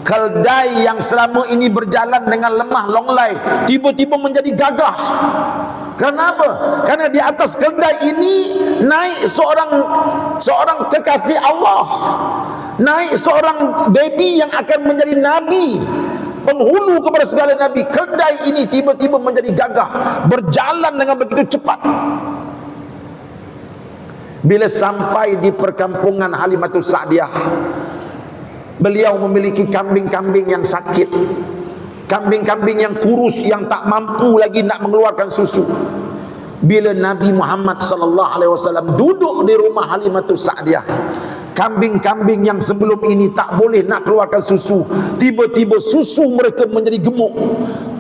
keldai yang selama ini berjalan dengan lemah longlai tiba-tiba menjadi gagah. Kenapa? Karena di atas keldai ini naik seorang kekasih Allah, naik seorang baby yang akan menjadi nabi, penghulu kepada segala nabi. Keldai ini tiba-tiba menjadi gagah, berjalan dengan begitu cepat. Bila sampai di perkampungan Halimatus Sa'diyah, beliau memiliki kambing-kambing yang sakit, kambing-kambing yang kurus, yang tak mampu lagi nak mengeluarkan susu. Bila Nabi Muhammad SAW duduk di rumah Halimatus Sa'diyah, kambing-kambing yang sebelum ini tak boleh nak keluarkan susu, tiba-tiba susu mereka menjadi gemuk.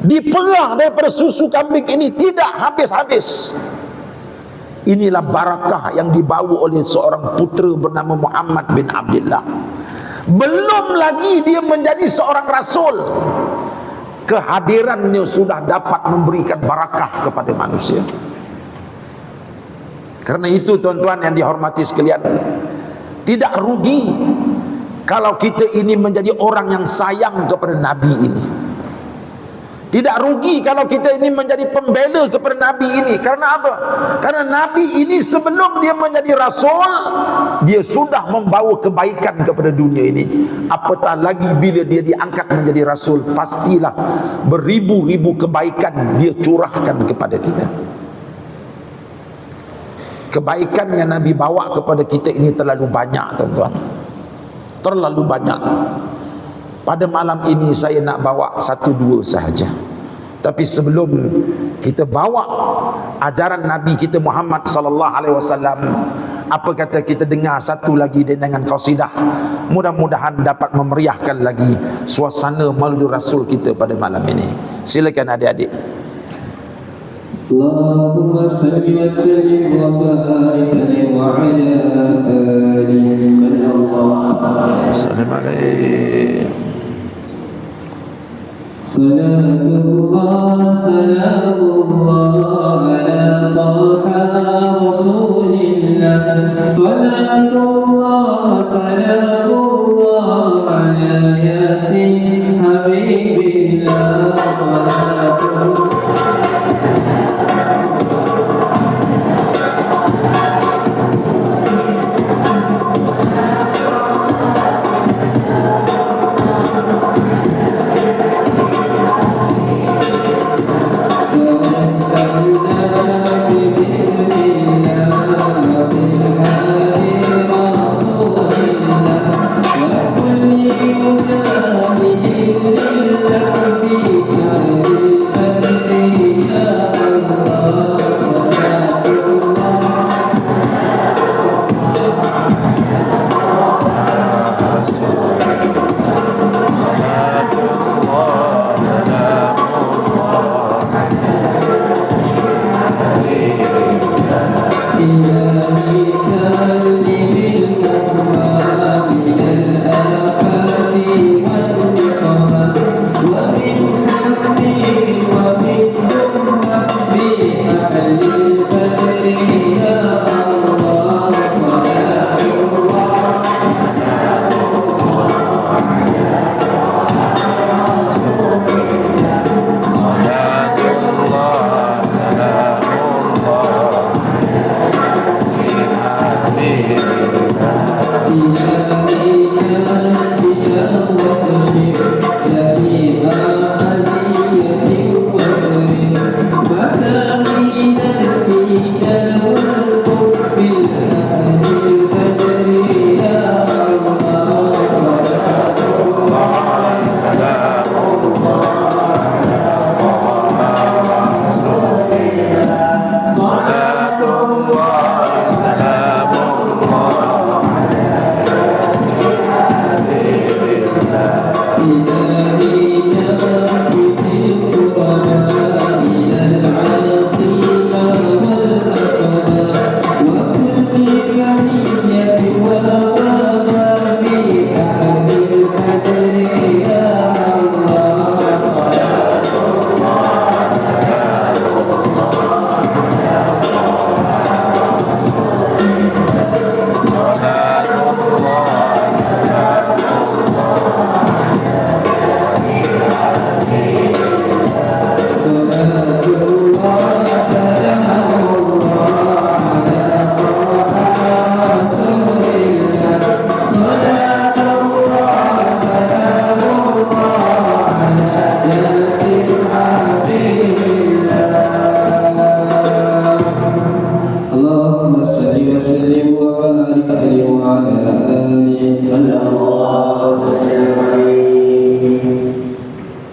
Diperah daripada susu kambing ini tidak habis-habis. Inilah barakah yang dibawa oleh seorang putera bernama Muhammad bin Abdullah. Belum lagi dia menjadi seorang rasul, kehadirannya sudah dapat memberikan barakah kepada manusia. Karena itu tuan-tuan yang dihormati sekalian, tidak rugi kalau kita ini menjadi orang yang sayang kepada Nabi ini. Tidak rugi kalau kita ini menjadi pembela kepada Nabi ini. Karena apa? Karena Nabi ini sebelum dia menjadi rasul, dia sudah membawa kebaikan kepada dunia ini. Apatah lagi bila dia diangkat menjadi rasul, pastilah beribu-ribu kebaikan dia curahkan kepada kita. Kebaikan yang Nabi bawa kepada kita ini terlalu banyak, tuan-tuan. Terlalu banyak. Pada malam ini saya nak bawa 1-2 sahaja. Tapi sebelum kita bawa ajaran Nabi kita Muhammad sallallahu alaihi wasallam, apa kata kita dengar satu lagi dengan qasidah. Mudah-mudahan dapat memeriahkan lagi suasana Maulid Rasul kita pada malam ini. Silakan adik-adik. Allahumma salli wa sallim wa barik alaihi wa ala alihi Assalamualaikum alaikum. Salatullah salamullah ala taha rasulillah. Salatullah salamullah ala yasin habibillah. Salatullah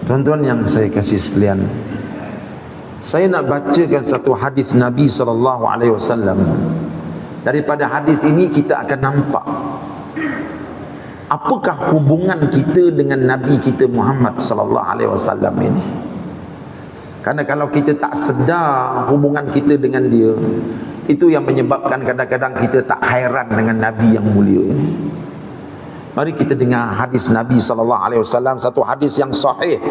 Tuan-tuan yang saya kasih sekalian, saya nak bacakan satu hadis Nabi SAW. Daripada hadis ini kita akan nampak apakah hubungan kita dengan Nabi kita Muhammad SAW ini. Karena kalau kita tak sedar hubungan kita dengan dia, Itu yang menyebabkan kadang-kadang kita tak hairan dengan Nabi yang mulia ini. Mari kita dengar hadis Nabi SAW, satu hadis yang sahih,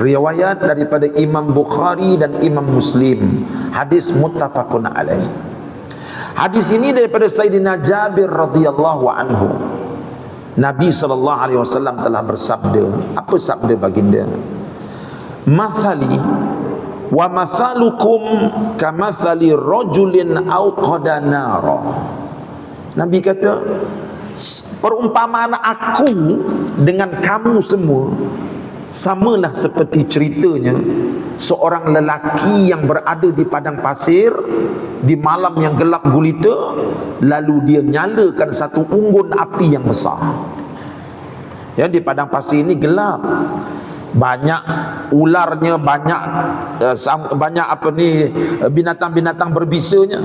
riwayat daripada Imam Bukhari dan Imam Muslim, hadis muttafaqun alaih. Hadis ini daripada Sayyidina Jabir radhiyallahu anhu. Nabi SAW telah bersabda. Apa sabda baginda? Mathali wa mathalukum kamathali rajulin auqada nara. Nabi kata, perumpamaan aku dengan kamu semua samalah seperti ceritanya seorang lelaki yang berada di padang pasir di malam yang gelap gulita, lalu dia nyalakan satu unggun api yang besar. Ya, di padang pasir ini gelap, banyak ularnya, banyak binatang-binatang berbisanya.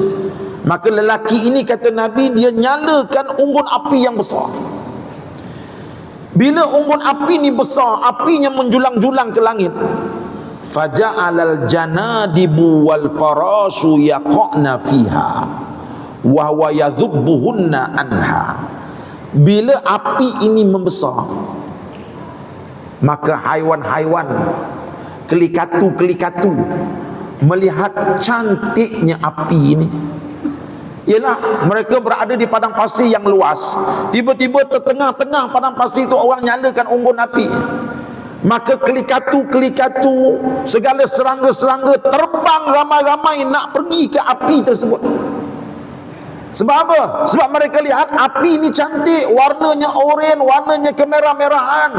Maka lelaki ini, kata Nabi, dia nyalakan unggun api yang besar. Bila unggun api ni besar, apinya menjulang-julang ke langit, faja'alal janadibu wal farasu yaqa'na fiha wa huwa yadhubbuhunna anha. Bila api ini membesar, maka haiwan-haiwan, kelikatu-kelikatu melihat cantiknya api ini. Ialah mereka berada di padang pasir yang luas, tiba-tiba tertengah-tengah padang pasir itu orang nyalakan unggun api. Maka kelikatu-kelikatu, segala serangga-serangga terbang ramai-ramai nak pergi ke api tersebut. Sebab apa? Sebab mereka lihat api ini cantik, warnanya oranye, warnanya kemerah-merahan,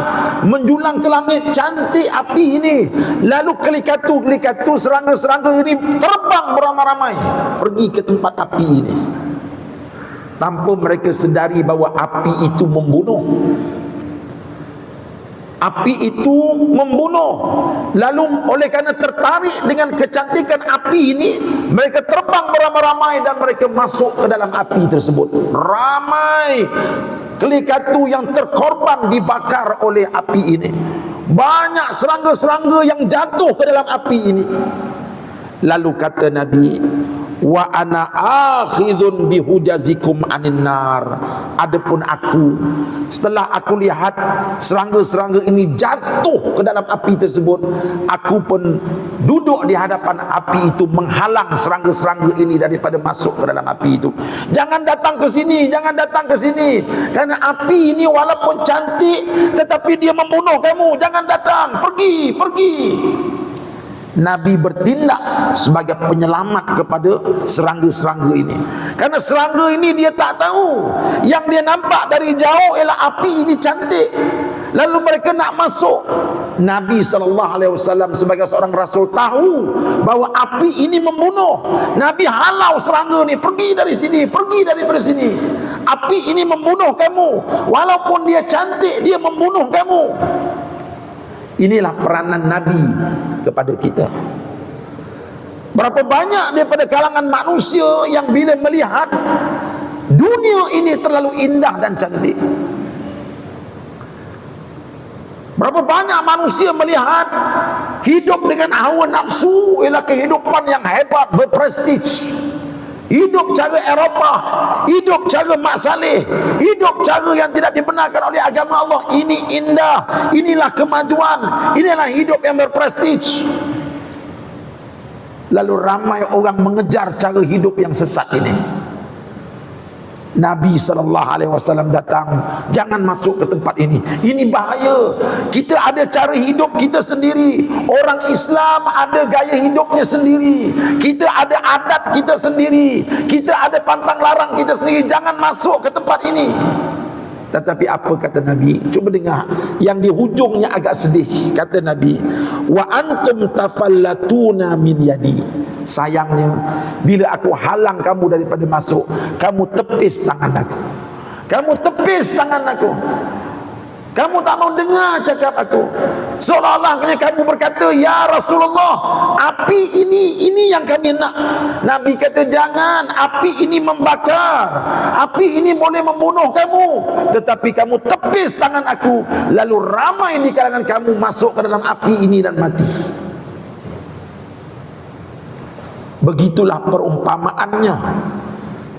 menjulang ke langit, cantik api ini. Lalu kelikatu-kelikatu, serangga-serangga ini terbang beramai-ramai pergi ke tempat api ini, tanpa mereka sedari bahawa api itu membunuh. Api itu membunuh. Lalu oleh kerana tertarik dengan kecantikan api ini, mereka terbang beramai-ramai dan mereka masuk ke dalam api tersebut. Ramai kelikatu yang terkorban dibakar oleh api ini. Banyak serangga-serangga yang jatuh ke dalam api ini. Lalu kata Nabi, wa ana akhidhun bihujazikum anin nar. Adapun aku, setelah aku lihat serangga-serangga ini jatuh ke dalam api tersebut, aku pun duduk di hadapan api itu menghalang serangga-serangga ini daripada masuk ke dalam api itu. Jangan datang ke sini, jangan datang ke sini, kerana api ini walaupun cantik tetapi dia membunuh kamu. Jangan datang, pergi, pergi. Nabi bertindak sebagai penyelamat kepada serangga-serangga ini. Kerana serangga ini dia tak tahu, yang dia nampak dari jauh ialah api ini cantik. Lalu mereka nak masuk. Nabi SAW sebagai seorang Rasul tahu bahawa api ini membunuh. Nabi halau serangga ni, pergi dari sini, pergi daripada sini. Api ini membunuh kamu. Walaupun dia cantik, dia membunuh kamu. Inilah peranan Nabi kepada kita. Berapa banyak daripada kalangan manusia yang bila melihat dunia ini terlalu indah dan cantik. Berapa banyak manusia melihat hidup dengan hawa nafsu ialah kehidupan yang hebat, berprestij. Hidup cara Eropah, hidup cara Mak Saleh, hidup cara yang tidak dibenarkan oleh agama Allah. Ini indah, inilah kemajuan, inilah hidup yang berprestij. Lalu ramai orang mengejar cara hidup yang sesat ini. Nabi SAW datang, jangan masuk ke tempat ini. Ini bahaya. Kita ada cara hidup kita sendiri. Orang Islam ada gaya hidupnya sendiri. Kita ada adat kita sendiri. Kita ada pantang larang kita sendiri. Jangan masuk ke tempat ini. Tetapi apa kata Nabi? Cuba dengar yang di hujungnya agak sedih. Kata Nabi, wa antum tafallatuna min yadi. Sayangnya, bila aku halang kamu daripada masuk, kamu tepis tangan aku. Kamu tepis tangan aku. Kamu tak mau dengar cakap aku. Seolah-olah kamu berkata, ya Rasulullah, api ini yang kami nak. Nabi kata, jangan, api ini membakar. Api ini boleh membunuh kamu. Tetapi kamu tepis tangan aku, lalu ramai di kalangan kamu masuk ke dalam api ini dan mati. Begitulah perumpamaannya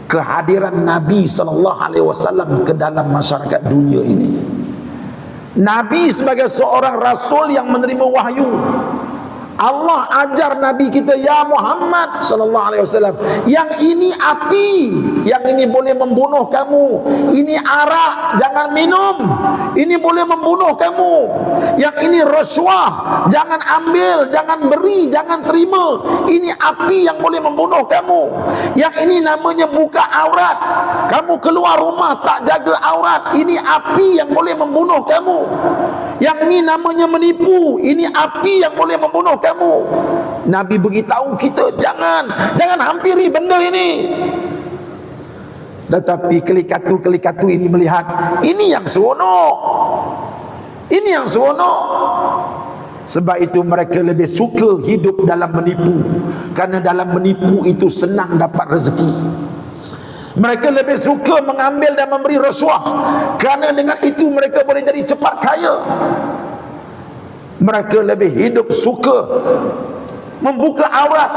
kehadiran Nabi SAW ke dalam masyarakat dunia ini. Nabi sebagai seorang rasul yang menerima wahyu, Allah ajar Nabi kita, ya Muhammad sallallahu alaihi wasallam, yang ini api, yang ini boleh membunuh kamu. Ini arak, jangan minum. Ini boleh membunuh kamu. Yang ini rasuah, jangan ambil, jangan beri, jangan terima. Ini api yang boleh membunuh kamu. Yang ini namanya buka aurat. Kamu keluar rumah tak jaga aurat. Ini api yang boleh membunuh kamu. Yang ini namanya menipu. Ini api yang boleh membunuh kamu. Nabi beritahu kita, jangan hampiri benda ini. Tetapi kelikatu ini melihat, ini yang seronok. Ini yang seronok. Sebab itu mereka lebih suka hidup dalam menipu. Karena dalam menipu itu senang dapat rezeki. Mereka lebih suka mengambil dan memberi rasuah, kerana dengan itu mereka boleh jadi cepat kaya. Mereka lebih hidup suka membuka aurat,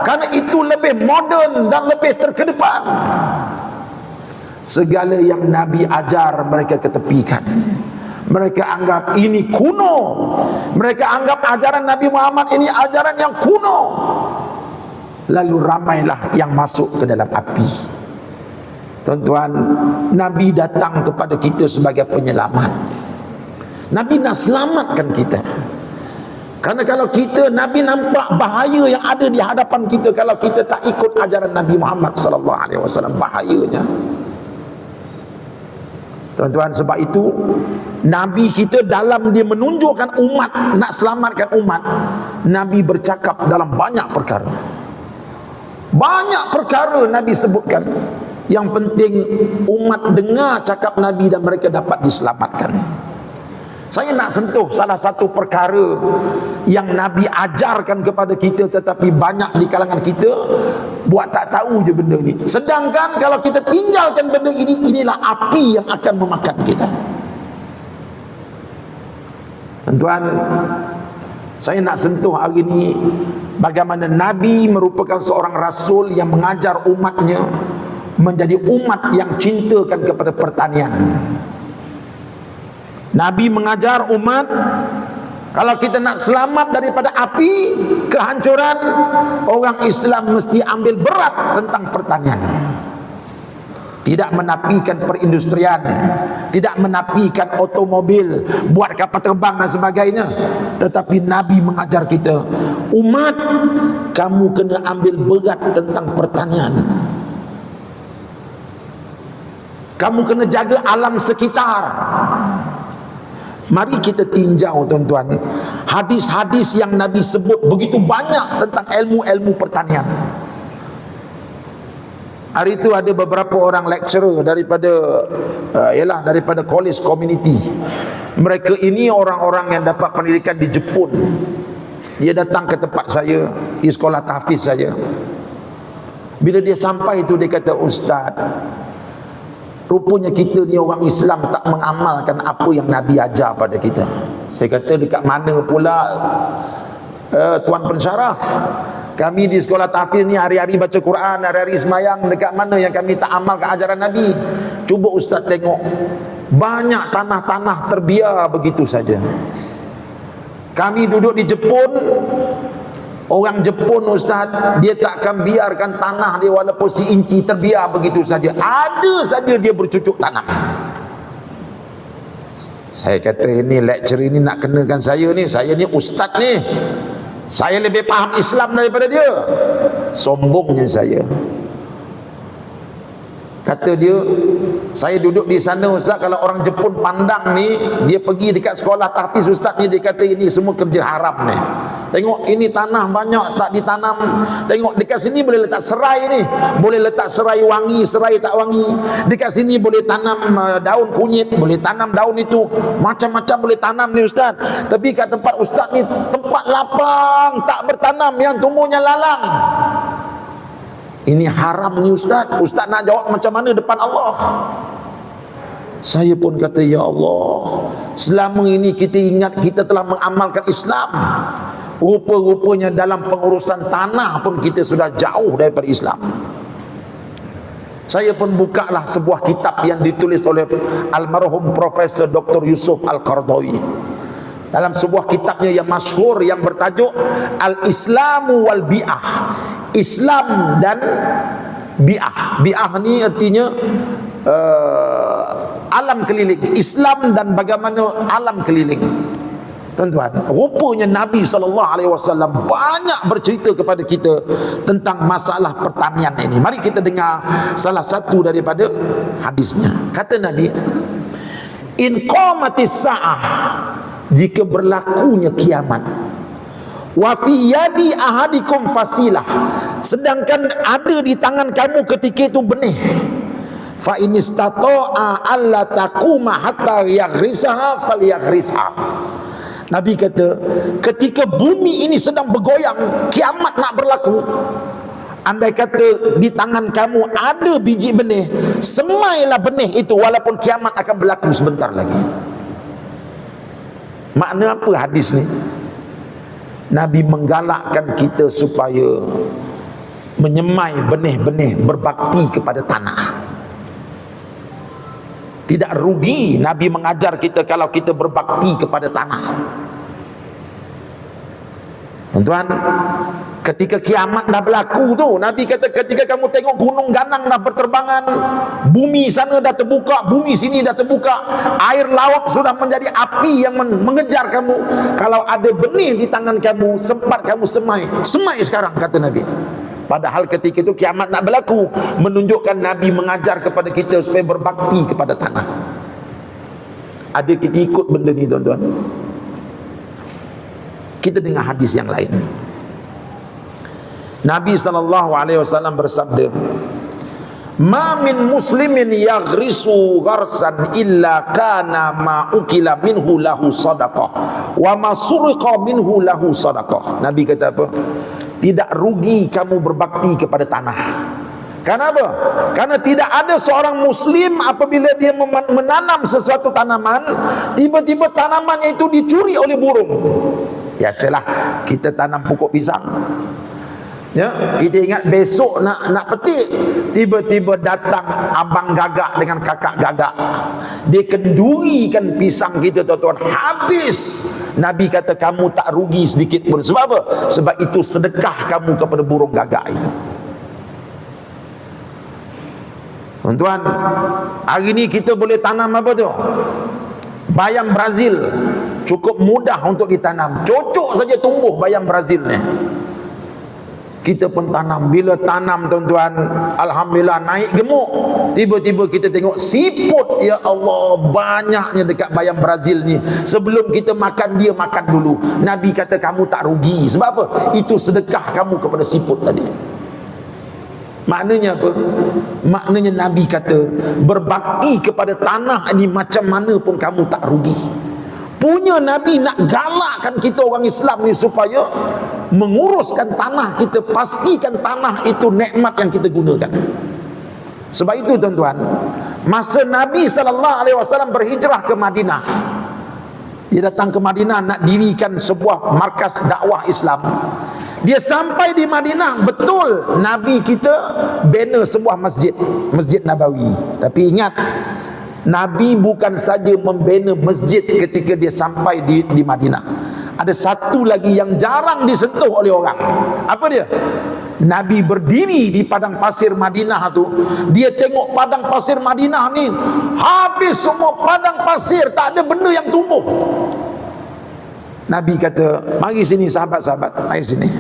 kerana itu lebih moden dan lebih terkedepan. Segala yang Nabi ajar mereka ketepikan. Mereka anggap ini kuno. Mereka anggap ajaran Nabi Muhammad ini ajaran yang kuno. Lalu ramailah yang masuk ke dalam api. Tuan-tuan, Nabi datang kepada kita sebagai penyelamat. Nabi nak selamatkan kita. Karena kalau kita, Nabi nampak bahaya yang ada di hadapan kita kalau kita tak ikut ajaran Nabi Muhammad SAW. Bahayanya. Tuan-tuan, sebab itu Nabi kita dalam dia menunjukkan umat, nak selamatkan umat, Nabi bercakap dalam banyak perkara. Banyak perkara Nabi sebutkan. Yang penting umat dengar cakap Nabi dan mereka dapat diselamatkan. Saya nak sentuh salah satu perkara yang Nabi ajarkan kepada kita, tetapi banyak di kalangan kita buat tak tahu je benda ni. Sedangkan kalau kita tinggalkan benda ini, inilah api yang akan memakan kita. Tuan-tuan, saya nak sentuh hari ini bagaimana Nabi merupakan seorang rasul yang mengajar umatnya menjadi umat yang cintakan kepada pertanian. Nabi mengajar umat, kalau kita nak selamat daripada api kehancuran, orang Islam mesti ambil berat tentang pertanian. Tidak menafikan perindustrian, tidak menafikan otomobil, buat kapal terbang dan sebagainya. Tetapi Nabi mengajar kita, umat, kamu kena ambil berat tentang pertanian. Kamu kena jaga alam sekitar. Mari kita tinjau, tuan-tuan, hadis-hadis yang Nabi sebut begitu banyak tentang ilmu-ilmu pertanian. Hari itu ada beberapa orang lecturer daripada daripada college community. Mereka ini orang-orang yang dapat pendidikan di Jepun. Dia datang ke tempat saya di sekolah tahfiz saya. Bila dia sampai itu, dia kata, Ustaz, rupanya kita ni orang Islam tak mengamalkan apa yang Nabi ajar pada kita. Saya kata, dekat mana pula Tuan Pensyarah? Kami di sekolah tahfiz ni hari-hari baca Quran, hari-hari semayang. Dekat mana yang kami tak amalkan ajaran Nabi? Cuba Ustaz tengok, banyak tanah-tanah terbiar begitu saja. Kami duduk di Jepun. Orang Jepun, Ustaz, dia takkan biarkan tanah dia walaupun seinci terbiar begitu saja. Ada saja dia bercucuk tanam. Saya kata, ini lecturer ini nak kenakan saya ni. Saya ni ustaz ni. Saya lebih faham Islam daripada dia. Sombongnya saya. Kata dia, saya duduk di sana, Ustaz, kalau orang Jepun pandang ni, dia pergi dekat sekolah tahfiz Ustaz ni, dia kata ini semua kerja haram ni. Tengok ini tanah banyak tak ditanam. Tengok dekat sini boleh letak serai ni, boleh letak serai wangi, serai tak wangi. Dekat sini boleh tanam daun kunyit, boleh tanam daun itu, macam-macam boleh tanam ni Ustaz. Tapi kat tempat Ustaz ni tempat lapang, tak bertanam, yang tumbuhnya lalang. Ini haram ni Ustaz. Ustaz nak jawab macam mana depan Allah? Saya pun kata, ya Allah, selama ini kita ingat kita telah mengamalkan Islam. Rupa-rupanya dalam pengurusan tanah pun kita sudah jauh daripada Islam. Saya pun bukalah sebuah kitab yang ditulis oleh almarhum Profesor Dr. Yusuf Al-Qaradawi. Dalam sebuah kitabnya yang masyhur yang bertajuk Al-Islamu wal Bi'ah. Islam dan Bi'ah. Bi'ah ni artinya alam keliling. Islam dan bagaimana alam keliling. Tuan-tuan, rupanya Nabi SAW banyak bercerita kepada kita tentang masalah pertanian ini. Mari kita dengar salah satu daripada hadisnya. Kata Nabi, in qamatis sa'ah, jika berlakunya kiamat, wa fi yadi ahadikum fasilah, sedangkan ada di tangan kamu ketika itu benih, fa in istata'a alla taquma hatta yaghrisaha falyaghrisha. Nabi kata, ketika bumi ini sedang bergoyang, kiamat nak berlaku, andai kata di tangan kamu ada biji benih, semailah benih itu walaupun kiamat akan berlaku sebentar lagi. Makna apa hadis ni? Nabi menggalakkan kita supaya menyemai benih-benih, berbakti kepada tanah. Tidak rugi Nabi mengajar kita kalau kita berbakti kepada tanah. Tuan-tuan, ketika kiamat dah berlaku tu, Nabi kata ketika kamu tengok gunung ganang dah berterbangan, bumi sana dah terbuka, bumi sini dah terbuka, air laut sudah menjadi api yang mengejar kamu, kalau ada benih di tangan kamu, sempat kamu semai sekarang, kata Nabi. Padahal ketika itu kiamat nak berlaku, menunjukkan Nabi mengajar kepada kita supaya berbakti kepada tanah. Ada kita ikut benda ni, tuan-tuan? Kita dengar hadis yang lain. Nabi SAW bersabda, ma min muslimin yaghrisu gharsan illa kana ma ukila minhu lahu sadaqah wa ma suriqa minhu lahu sadaqah. Nabi kata apa? Tidak rugi kamu berbakti kepada tanah. Kenapa? Karena tidak ada seorang muslim apabila dia menanam sesuatu tanaman, tiba-tiba tanamannya itu dicuri oleh burung. Ya salah, kita tanam pokok pisang, ya, kita ingat besok nak petik, tiba-tiba datang abang gagak dengan kakak gagak, dia kendurikan pisang kita, tuan-tuan, habis. Nabi kata kamu tak rugi sedikit pun. Sebab apa? Sebab itu sedekah kamu kepada burung gagak itu. Tuan-tuan, hari ni kita boleh tanam apa tu? Bayam Brazil. Cukup mudah untuk ditanam, cocok saja tumbuh bayam Brazil ni. Kita pun tanam. Bila tanam, tuan-tuan, alhamdulillah naik gemuk. Tiba-tiba kita tengok siput, ya Allah, banyaknya dekat bayam Brazil ni. Sebelum kita makan, dia makan dulu. Nabi kata kamu tak rugi. Sebab apa? Itu sedekah kamu kepada siput tadi. Maknanya apa? Maknanya Nabi kata berbakti kepada tanah ini macam mana pun kamu tak rugi. Punya Nabi nak galakkan kita orang Islam ni supaya menguruskan tanah kita, pastikan tanah itu nikmat yang kita gunakan. Sebab itu, tuan-tuan, masa Nabi SAW berhijrah ke Madinah, dia datang ke Madinah nak dirikan sebuah markas dakwah Islam. Dia sampai di Madinah, betul Nabi kita bina sebuah masjid, Masjid Nabawi. Tapi ingat, Nabi bukan saja membina masjid ketika dia sampai di Madinah. Ada satu lagi yang jarang disentuh oleh orang. Apa dia? Nabi berdiri di padang pasir Madinah tu. Dia tengok padang pasir Madinah ni, habis semua padang pasir, tak ada benda yang tumbuh. Nabi kata, mari sini sahabat-sahabat, mari sini.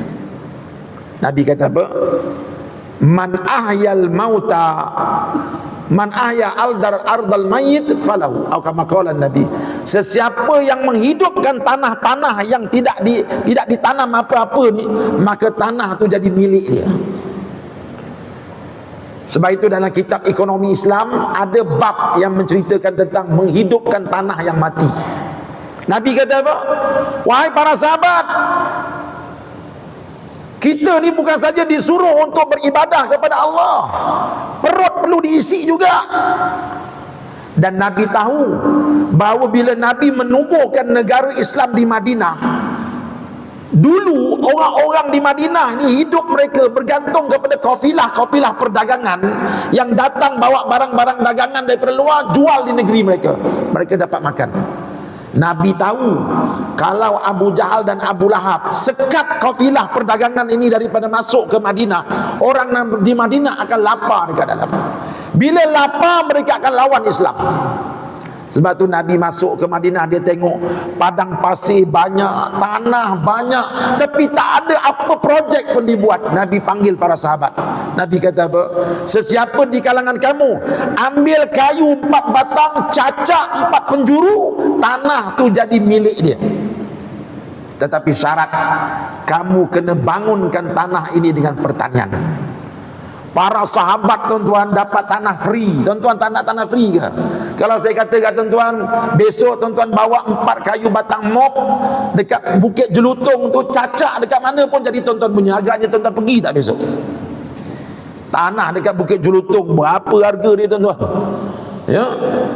Nabi kata apa? Man ahyal mauta, man ahya ardal mayyit falahu, atau kama qala Nabi, sesiapa yang menghidupkan tanah-tanah yang tidak ditanam apa-apa ni, maka tanah tu jadi milik dia. Sebab itu dalam kitab ekonomi Islam ada bab yang menceritakan tentang menghidupkan tanah yang mati. Nabi kata apa? Wahai para sahabat, kita ni bukan saja disuruh untuk beribadah kepada Allah, perut perlu diisi juga. Dan Nabi tahu bahawa bila Nabi menubuhkan negara Islam di Madinah, Dulu orang-orang di Madinah ni hidup mereka bergantung kepada kafilah perdagangan yang datang bawa barang-barang dagangan daripada luar, jual di negeri mereka. Mereka dapat makan. Nabi tahu kalau Abu Jahal dan Abu Lahab sekat kafilah perdagangan ini daripada masuk ke Madinah, orang di Madinah akan lapar dekat dalam. Bila lapar, mereka akan lawan Islam. Sebab tu Nabi masuk ke Madinah, dia tengok padang pasir banyak, tanah banyak, tapi tak ada apa projek pun dibuat. Nabi panggil para sahabat. Nabi kata apa? Sesiapa di kalangan kamu ambil kayu 4 batang, cacak 4 penjuru, tanah tu jadi milik dia. Tetapi syarat, kamu kena bangunkan tanah ini dengan pertanian. Para sahabat tuan-tuan dapat tanah free. Tuan-tuan tak nak tanah free ke? Kalau saya kata kat tuan-tuan, besok tuan-tuan bawa 4 kayu batang mop dekat Bukit Jelutong tu, cacak dekat mana pun jadi tuan-tuan punya. Agaknya tuan-tuan pergi tak besok? Tanah dekat Bukit Jelutong berapa harga dia tuan-tuan? Ya,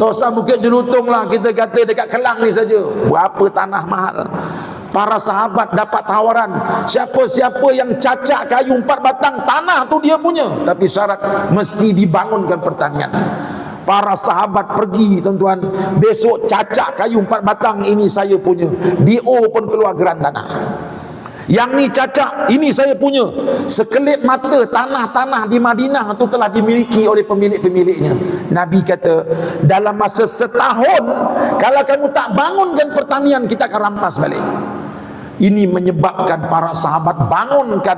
tak usah Bukit Jelutong lah, kita kata dekat Kelang ni saja, berapa tanah mahal. Para sahabat dapat tawaran, siapa-siapa yang cacak kayu 4 batang, tanah tu dia punya, tapi syarat mesti dibangunkan pertanian. Para sahabat pergi tuan-tuan, besok cacak kayu 4 batang ini saya punya. DO pun keluar geran tanah. Yang ni cacak, ini saya punya. Sekelip mata tanah-tanah di Madinah itu telah dimiliki oleh pemilik-pemiliknya. Nabi kata, dalam masa setahun, kalau kamu tak bangunkan pertanian, kita akan rampas balik. Ini menyebabkan para sahabat bangunkan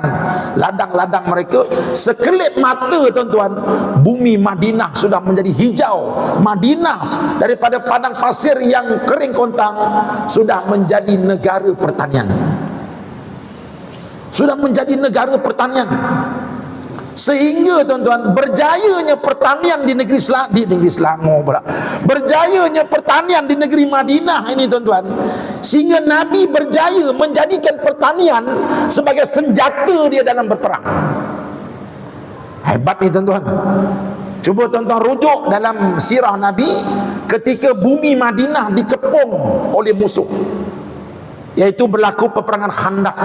ladang-ladang mereka. Sekelip mata tuan-tuan, bumi Madinah sudah menjadi hijau. Madinah daripada padang pasir yang kering kontang sudah menjadi negara pertanian. Sudah menjadi negara pertanian. Sehingga tuan-tuan, berjayanya pertanian di negeri Selangor pula. Berjayanya pertanian di negeri Madinah ini tuan-tuan, sehingga Nabi berjaya menjadikan pertanian sebagai senjata dia dalam berperang. Hebat ni tuan-tuan. Cuba tuan-tuan rujuk dalam sirah Nabi ketika bumi Madinah dikepung oleh musuh, iaitu berlaku peperangan Khandak.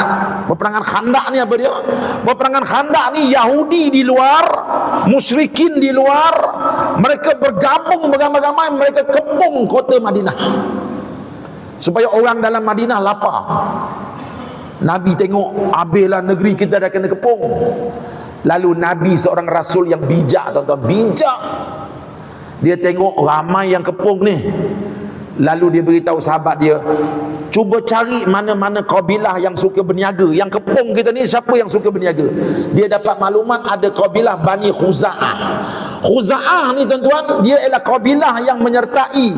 Peperangan Khandak ni apa dia? Peperangan Khandak ni Yahudi di luar, musyrikin di luar, mereka bergabung beramai-ramai, mereka kepung kota Madinah supaya orang dalam Madinah lapar. Nabi tengok, habislah negeri kita dah kena kepung. Lalu Nabi seorang rasul yang bijak tuan-tuan, bijak. Dia tengok ramai yang kepung ni. Lalu dia beritahu sahabat dia, cuba cari mana-mana kabilah yang suka berniaga. Yang kepung kita ni siapa yang suka berniaga? Dia dapat maklumat ada kabilah Bani Khuza'ah. Khuza'ah ni tuan-tuan, dia ialah kabilah yang menyertai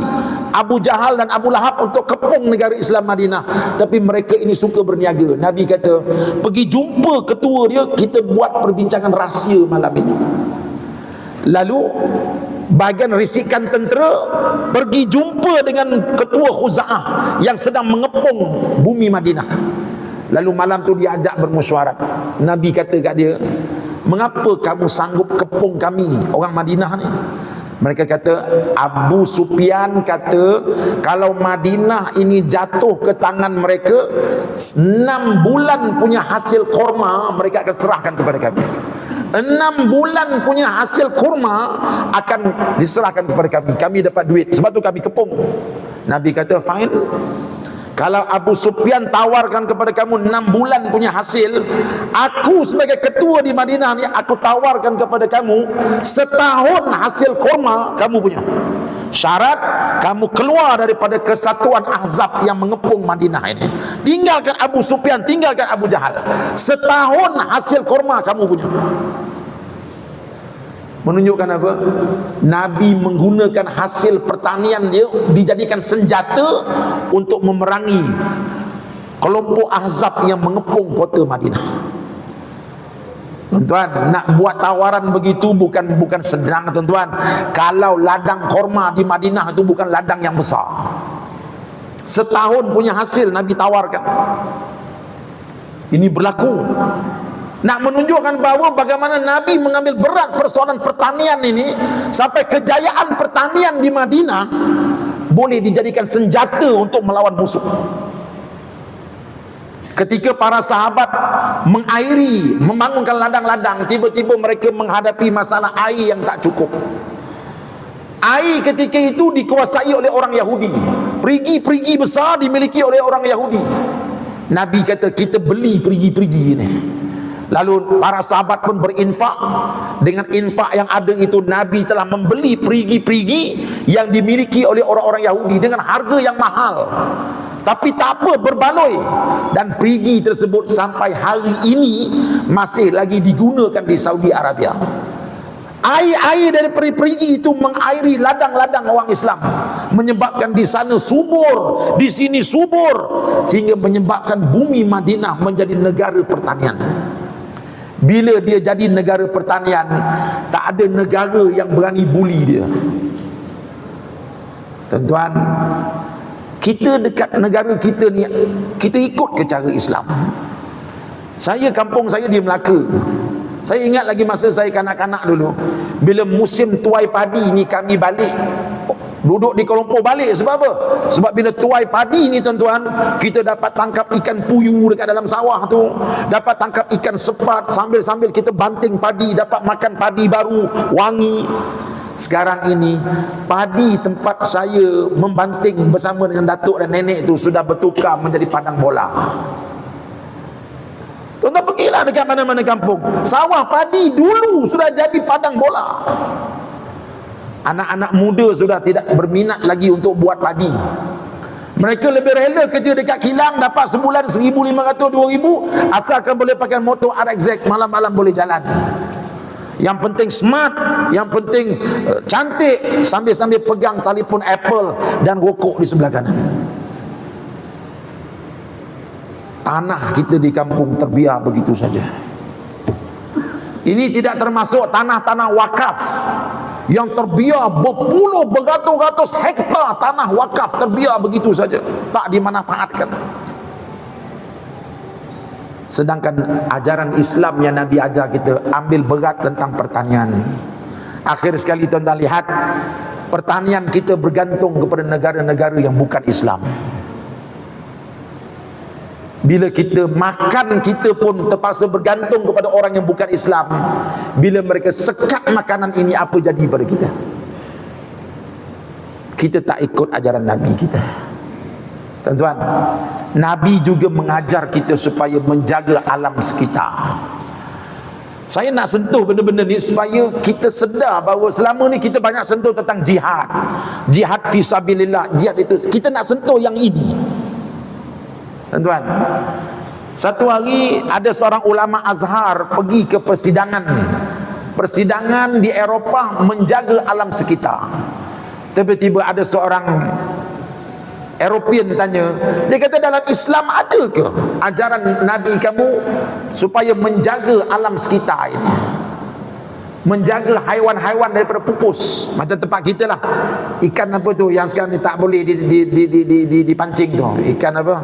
Abu Jahal dan Abu Lahab untuk kepung negara Islam Madinah. Tapi mereka ini suka berniaga. Nabi kata, pergi jumpa ketua dia, kita buat perbincangan rahsia malam ini. Lalu bahagian risikan tentera pergi jumpa dengan ketua Khuza'ah yang sedang mengepung bumi Madinah. Lalu malam tu dia ajak bermusyawarah. Nabi kata kat dia, mengapa kamu sanggup kepung kami orang Madinah ni? Mereka kata, Abu Sufyan kata kalau Madinah ini jatuh ke tangan mereka, 6 bulan punya hasil korma mereka akan serahkan kepada kami. 6 bulan punya hasil kurma akan diserahkan kepada kami. Kami dapat duit, sebab tu kami kepung. Nabi kata, fine. Kalau Abu Sufyan tawarkan kepada kamu 6 bulan punya hasil, aku sebagai ketua di Madinah ni, aku tawarkan kepada kamu setahun hasil kurma kamu punya. Syarat, kamu keluar daripada kesatuan Ahzab yang mengepung Madinah ini. Tinggalkan Abu Sufyan, tinggalkan Abu Jahal. Setahun hasil kurma kamu punya. Menunjukkan apa? Nabi menggunakan hasil pertanian dia dijadikan senjata untuk memerangi kelompok Ahzab yang mengepung kota Madinah. Tuan-tuan, nak buat tawaran begitu bukan sedang tuan-tuan. Kalau ladang korma di Madinah itu bukan ladang yang besar. Setahun punya hasil Nabi tawarkan. Ini berlaku. Nak menunjukkan bahawa bagaimana Nabi mengambil berat persoalan pertanian ini, sampai kejayaan pertanian di Madinah boleh dijadikan senjata untuk melawan musuh. Ketika para sahabat mengairi, membangunkan ladang-ladang, tiba-tiba mereka menghadapi masalah air yang tak cukup. Air ketika itu dikuasai oleh orang Yahudi. Perigi-perigi besar dimiliki oleh orang Yahudi. Nabi kata, kita beli perigi-perigi ini. Lalu para sahabat pun berinfak. Dengan infak yang ada itu, Nabi telah membeli perigi-perigi yang dimiliki oleh orang-orang Yahudi dengan harga yang mahal. Tapi tak apa, berbaloi. Dan perigi tersebut sampai hari ini masih lagi digunakan di Saudi Arabia. Air-air dari perigi itu mengairi ladang-ladang orang Islam, menyebabkan di sana subur, di sini subur, sehingga menyebabkan bumi Madinah menjadi negara pertanian. Bila dia jadi negara pertanian, tak ada negara yang berani buli dia. Tuan-tuan, kita dekat negara kita ni, kita ikut ke cara Islam. Kampung saya di Melaka. Saya ingat lagi masa saya kanak-kanak dulu, bila musim tuai padi ni kami balik, duduk di Kuala Lumpur balik. Sebab apa? Sebab bila tuai padi ni tuan-tuan, kita dapat tangkap ikan puyuh dekat dalam sawah tu, dapat tangkap ikan sepat, sambil-sambil kita banting padi, dapat makan padi baru, wangi. Sekarang ini padi tempat saya membanting bersama dengan datuk dan nenek tu sudah bertukar menjadi padang bola. Tuan-tuan pergilah dekat mana-mana kampung, sawah padi dulu sudah jadi padang bola. Anak-anak muda sudah tidak berminat lagi untuk buat padi. Mereka lebih rela kerja dekat kilang, dapat sebulan 1,500 2,000, asalkan boleh pakai motor RX, malam-malam boleh jalan. Yang penting smart, yang penting cantik, sambil-sambil pegang telefon Apple dan rokok di sebelah kanan. Tanah kita di kampung terbiar begitu saja. Ini tidak termasuk tanah-tanah wakaf yang terbiar berpuluh beratus-ratus hektar tanah wakaf terbiar begitu saja, tak dimanfaatkan. Sedangkan ajaran Islam yang Nabi ajar kita ambil berat tentang pertanian. Akhir sekali tuan-tuan lihat, pertanian kita bergantung kepada negara-negara yang bukan Islam. Bila kita makan, kita pun terpaksa bergantung kepada orang yang bukan Islam. Bila mereka sekat makanan ini, apa jadi pada kita? Kita tak ikut ajaran Nabi kita. Tuan-tuan, Nabi juga mengajar kita supaya menjaga alam sekitar. Saya nak sentuh benda-benda ni supaya kita sedar bahawa selama ni kita banyak sentuh tentang jihad. Jihad fisabilillah, jihad itu. Kita nak sentuh yang ini. Tuan-tuan, satu hari ada seorang ulama Azhar pergi ke persidangan di Eropah menjaga alam sekitar. Tiba-tiba ada seorang Eropian tanya, dia kata, dalam Islam ada ke ajaran Nabi kamu supaya menjaga alam sekitar ini, menjaga haiwan-haiwan daripada pupus? Macam tempat kita lah, ikan apa tu yang sekarang ni tak boleh dipancing tu, ikan apa,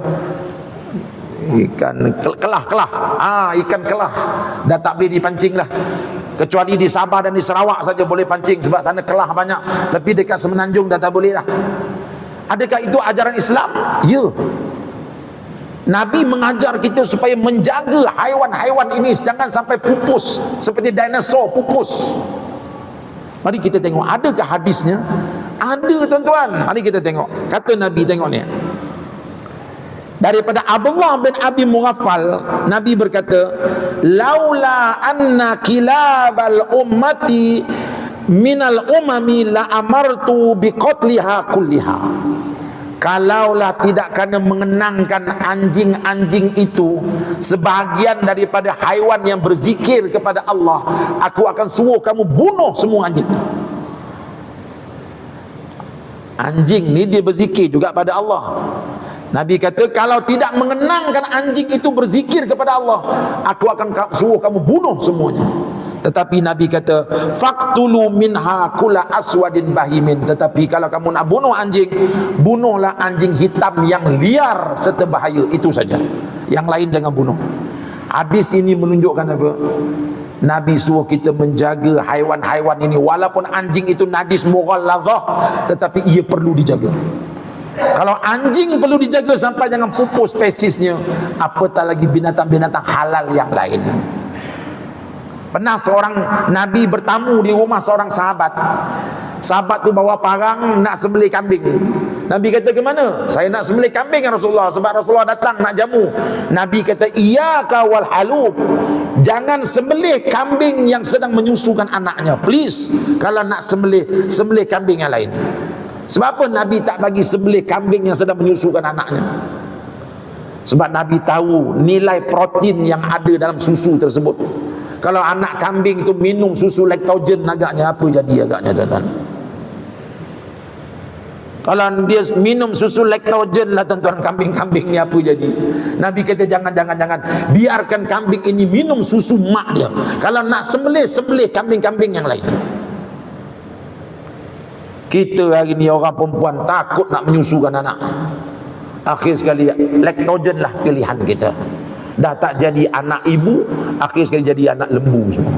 ikan kelah. Ikan kelah dah tak boleh dipancing lah, kecuali di Sabah dan di Sarawak saja boleh pancing sebab sana kelah banyak, tapi dekat Semenanjung dah tak boleh lah. Adakah itu ajaran Islam? Ya. Nabi mengajar kita supaya menjaga haiwan-haiwan ini jangan sampai pupus, seperti dinosaur pupus. Mari kita tengok, adakah hadisnya? Ada tuan-tuan. Mari kita tengok. Kata Nabi, tengok ni. Daripada Abdullah bin Abi Mughaffal, Nabi berkata, laula anna kilabal ummati minal umami la amartu biqatliha kulliha. Kalaulah tidak kerana mengenangkan anjing-anjing itu sebahagian daripada haiwan yang berzikir kepada Allah, aku akan suruh kamu bunuh semua anjing. Anjing ni dia berzikir juga pada Allah. Nabi kata, kalau tidak mengenangkan anjing itu berzikir kepada Allah, aku akan suruh kamu bunuh semuanya. Tetapi Nabi kata, faqtulu minha kulla aswadin bahimin. Tetapi kalau kamu nak bunuh anjing, bunuhlah anjing hitam yang liar serta bahaya, itu saja. Yang lain jangan bunuh. Hadis ini menunjukkan apa? Nabi suruh kita menjaga haiwan-haiwan ini, walaupun anjing itu najis mughalladhah, tetapi ia perlu dijaga. Kalau anjing perlu dijaga sampai jangan pupus spesiesnya, apatah lagi binatang-binatang halal yang lain. Pernah seorang Nabi bertamu di rumah seorang sahabat. Sahabat tu bawa parang nak sembelih kambing. Nabi kata, ke mana? Saya nak sembelih kambing ya Rasulullah, sebab Rasulullah datang nak jamu. Nabi kata, iyyaka wal halub. Jangan sembelih kambing yang sedang menyusukan anaknya. Please, kalau nak sembelih kambing yang lain. Sebab apa Nabi tak bagi sembelih kambing yang sedang menyusukan anaknya? Sebab Nabi tahu nilai protein yang ada dalam susu tersebut. Kalau anak kambing tu minum susu laktogen, agaknya apa jadi agaknya tuan-tuan? Kalau dia minum susu laktogen lah tuan-tuan, kambing-kambing ni apa jadi? Nabi kata jangan, biarkan kambing ini minum susu mak dia. Kalau nak sembelih kambing-kambing yang lain. Kita hari ni orang perempuan takut nak menyusukan anak. Akhir sekali laktogen lah pilihan kita. Dah tak jadi anak ibu, akhir sekali jadi anak lembu semua.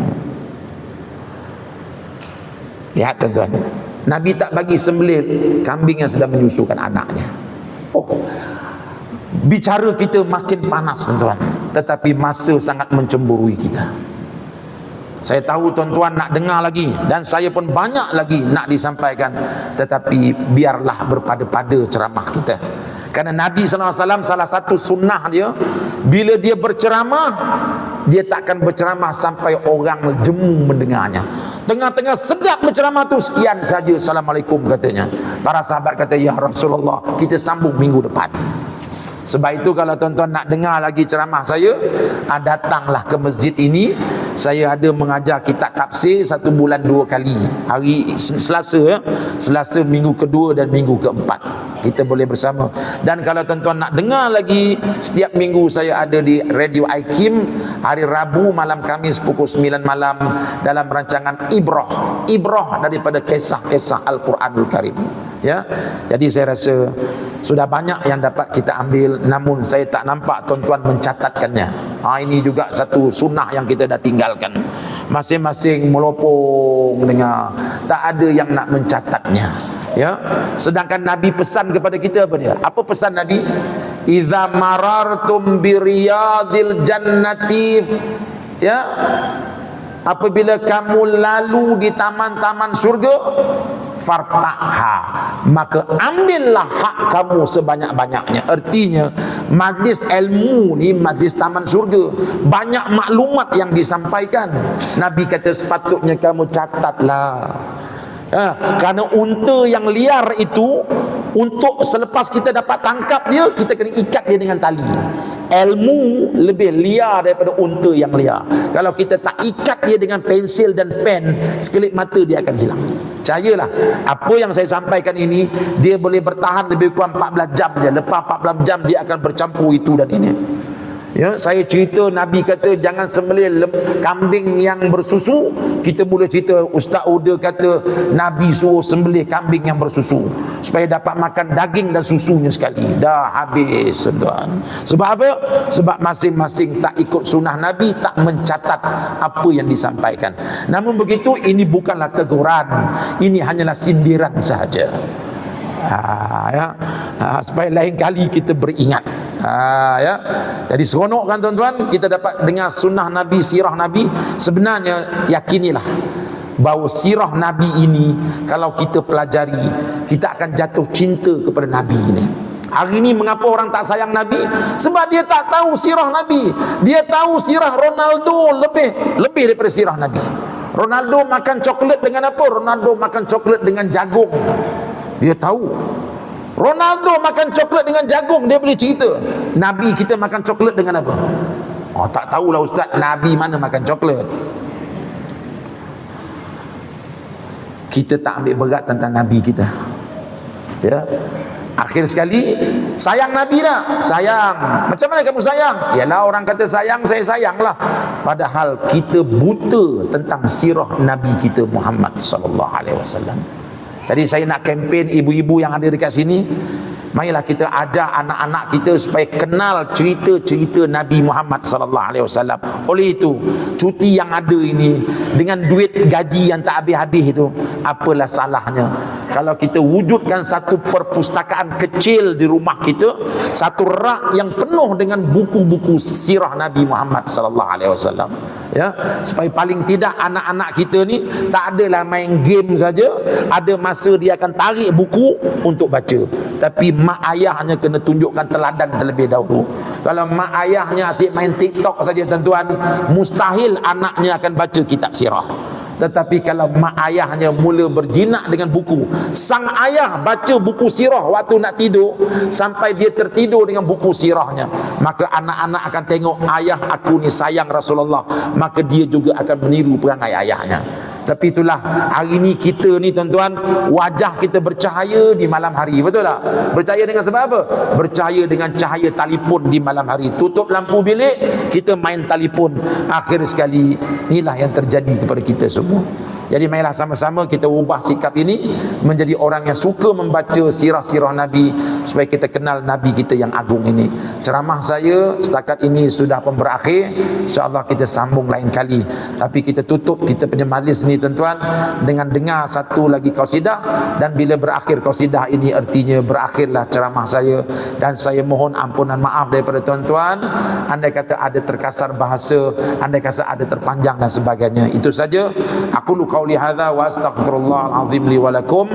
Lihat tuan-tuan, Nabi tak bagi sembelih kambing yang sedang menyusukan anaknya. Bicara kita makin panas tuan-tuan, tetapi masa sangat mencemburui kita. Saya tahu tuan-tuan nak dengar lagi, dan saya pun banyak lagi nak disampaikan, tetapi biarlah berpada-pada ceramah kita. Karena Nabi SAW salah satu sunnah dia, bila dia berceramah, dia takkan berceramah sampai orang jemu mendengarnya. Tengah-tengah sedap berceramah tu, sekian saja, Assalamualaikum katanya. Para sahabat kata, ya Rasulullah, kita sambung minggu depan. Sebab itu kalau tuan-tuan nak dengar lagi ceramah saya, datanglah ke masjid ini. Saya ada mengajar kitab tafsir 1 bulan 2 kali. Hari Selasa ya, Selasa minggu kedua dan minggu keempat. Kita boleh bersama. Dan kalau tuan-tuan nak dengar lagi, setiap minggu saya ada di Radio Aikim, hari Rabu malam Khamis pukul 9 malam dalam rancangan Ibrah daripada kisah-kisah Al-Quranul Karim. Ya, jadi saya rasa sudah banyak yang dapat kita ambil, namun saya tak nampak tuan-tuan mencatatkannya. Ini juga satu sunnah yang kita dah tinggalkan. Masing-masing melopong dengar, tak ada yang nak mencatatnya. Ya, sedangkan Nabi pesan kepada kita apa dia? Apa pesan Nabi? Idza marartum biriyadil jannati, ya, apabila kamu lalu di taman-taman surga, fartaha, maka ambillah hak kamu sebanyak-banyaknya. Artinya majlis ilmu ni majlis taman surga, banyak maklumat yang disampaikan. Nabi kata sepatutnya kamu catatlah. Kerana unta yang liar itu, untuk selepas kita dapat tangkap dia, kita kena ikat dia dengan tali. Ilmu lebih liar daripada unta yang liar. Kalau kita tak ikat dia dengan pensil dan pen, sekelip mata dia akan hilang. Percayalah, apa yang saya sampaikan ini, dia boleh bertahan lebih kurang 14 jam je. Lepas 14 jam dia akan bercampur itu dan ini. Ya, saya cerita Nabi kata jangan sembelih kambing yang bersusu. Kita mula cerita Ustaz Uda kata Nabi suruh sembelih kambing yang bersusu supaya dapat makan daging dan susunya sekali. Dah habis tuan. Sebab apa? Sebab masing-masing tak ikut sunnah Nabi, tak mencatat apa yang disampaikan. Namun begitu, ini bukanlah teguran, ini hanyalah sindiran sahaja. Supaya lain kali kita beringat. Ya. Jadi seronok kan tuan-tuan, kita dapat dengar sunnah Nabi, sirah Nabi. Sebenarnya yakinilah bahawa sirah Nabi ini kalau kita pelajari, kita akan jatuh cinta kepada Nabi ini. Hari ini mengapa orang tak sayang Nabi? Sebab dia tak tahu sirah Nabi. Dia tahu sirah Ronaldo lebih daripada sirah Nabi. Ronaldo makan coklat dengan apa? Ronaldo makan coklat dengan jagung. Dia tahu. Ronaldo makan coklat dengan jagung, dia boleh cerita. Nabi kita makan coklat dengan apa? Tak tahulah Ustaz, Nabi mana makan coklat. Kita tak ambil berat tentang Nabi kita. Ya. Akhir sekali, sayang Nabi tak? Sayang. Macam mana kamu sayang? Yalah, orang kata sayang, saya sayanglah. Padahal kita buta tentang sirah Nabi kita Muhammad sallallahu alaihi wasallam. Jadi saya nak kempen ibu-ibu yang ada dekat sini, marilah kita ajar anak-anak kita supaya kenal cerita-cerita Nabi Muhammad sallallahu alaihi wasallam. Oleh itu, cuti yang ada ini dengan duit gaji yang tak habis-habis itu, apalah salahnya kalau kita wujudkan satu perpustakaan kecil di rumah kita, satu rak yang penuh dengan buku-buku sirah Nabi Muhammad sallallahu alaihi wasallam, ya, supaya paling tidak anak-anak kita ni tak adalah main game saja, ada masa dia akan tarik buku untuk baca, tapi mak ayahnya kena tunjukkan teladan terlebih dahulu. Kalau mak ayahnya asyik main TikTok saja tuan-tuan, mustahil anaknya akan baca kitab sirah. Tetapi kalau mak ayahnya mula berjinak dengan buku, sang ayah baca buku sirah waktu nak tidur sampai dia tertidur dengan buku sirahnya, maka anak-anak akan tengok ayah aku ni sayang Rasulullah, maka dia juga akan meniru perangai ayahnya. Tapi itulah, hari ni kita ni tuan-tuan, wajah kita bercahaya di malam hari, betul tak? Bercahaya dengan sebab apa? Bercahaya dengan cahaya telefon di malam hari. Tutup lampu bilik, kita main telefon. Akhir sekali, inilah yang terjadi kepada kita semua. Jadi marilah sama-sama kita ubah sikap ini menjadi orang yang suka membaca sirah-sirah Nabi, supaya kita kenal Nabi kita yang agung ini. Ceramah saya setakat ini sudah pun berakhir. InsyaAllah kita sambung lain kali. Tapi kita tutup kita punya majlis ni tuan-tuan dengan dengar satu lagi qasidah, dan bila berakhir qasidah ini artinya berakhirlah ceramah saya. Dan saya mohon ampunan maaf daripada tuan-tuan andai kata ada terkasar bahasa, andai kata ada terpanjang dan sebagainya. Itu saja. Aku qauli hadza wa astaghfirullahal azim li wa lakum.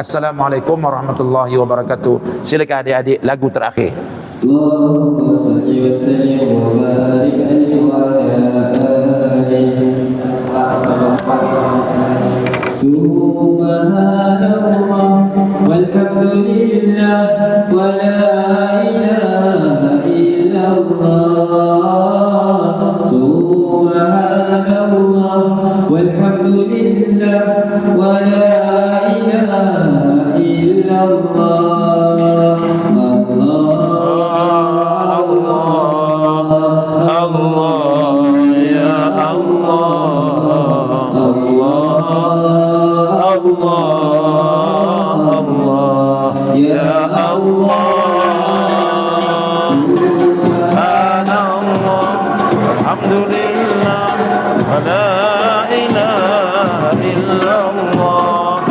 Assalamualaikum warahmatullahi wabarakatuh. Silakan adik-adik lagu terakhir. Allahumma salli wa sallim wa barik alaihi wa ala alihi. Subhanallah walhamdulillah wa la ilaha illallah. Subhanallah walhamdulillah wa la ilaha illallah. Allah ya Allah, Allah Allah ya Allah. Subhanallah alhamdulillah wa la ilaha illallah.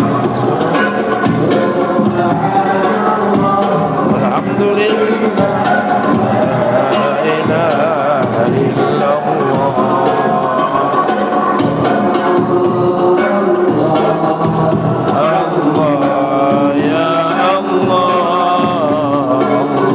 Alhamdulillah la ilaha illallah. Allah ya Allah, Allah ya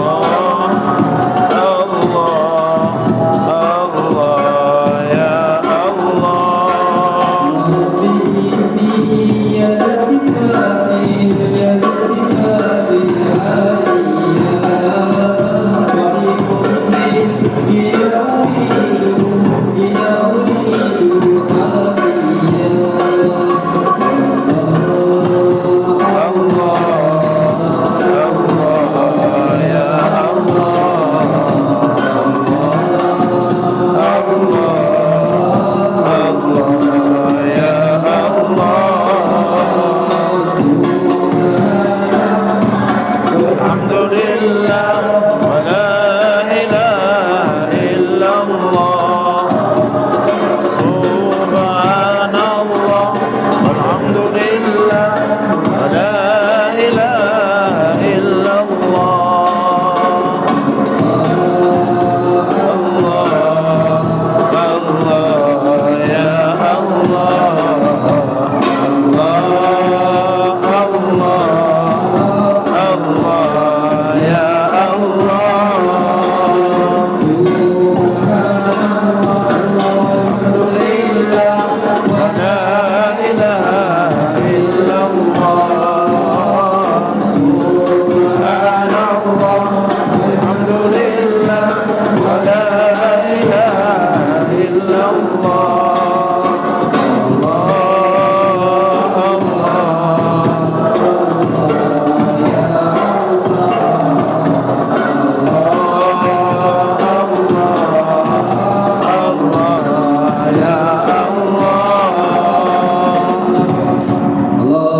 Allah.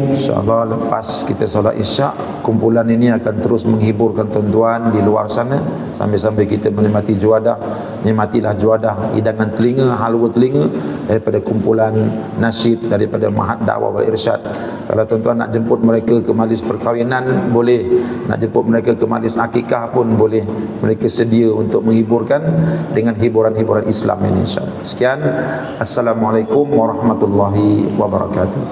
InsyaAllah lepas kita solat isyak, kumpulan ini akan terus menghiburkan tuan-tuan di luar sana sambil-sambil kita menikmati juadah. nikmatilah juadah hidangan telinga, halwa telinga daripada kumpulan nasyid daripada Mahat Dakwah wal Irsyad. Kalau tuan-tuan nak jemput mereka ke majlis perkahwinan boleh, nak jemput mereka ke majlis akikah pun boleh. Mereka sedia untuk menghiburkan dengan hiburan-hiburan Islam ini, insya-Allah. Sekian, assalamualaikum warahmatullahi wabarakatuh.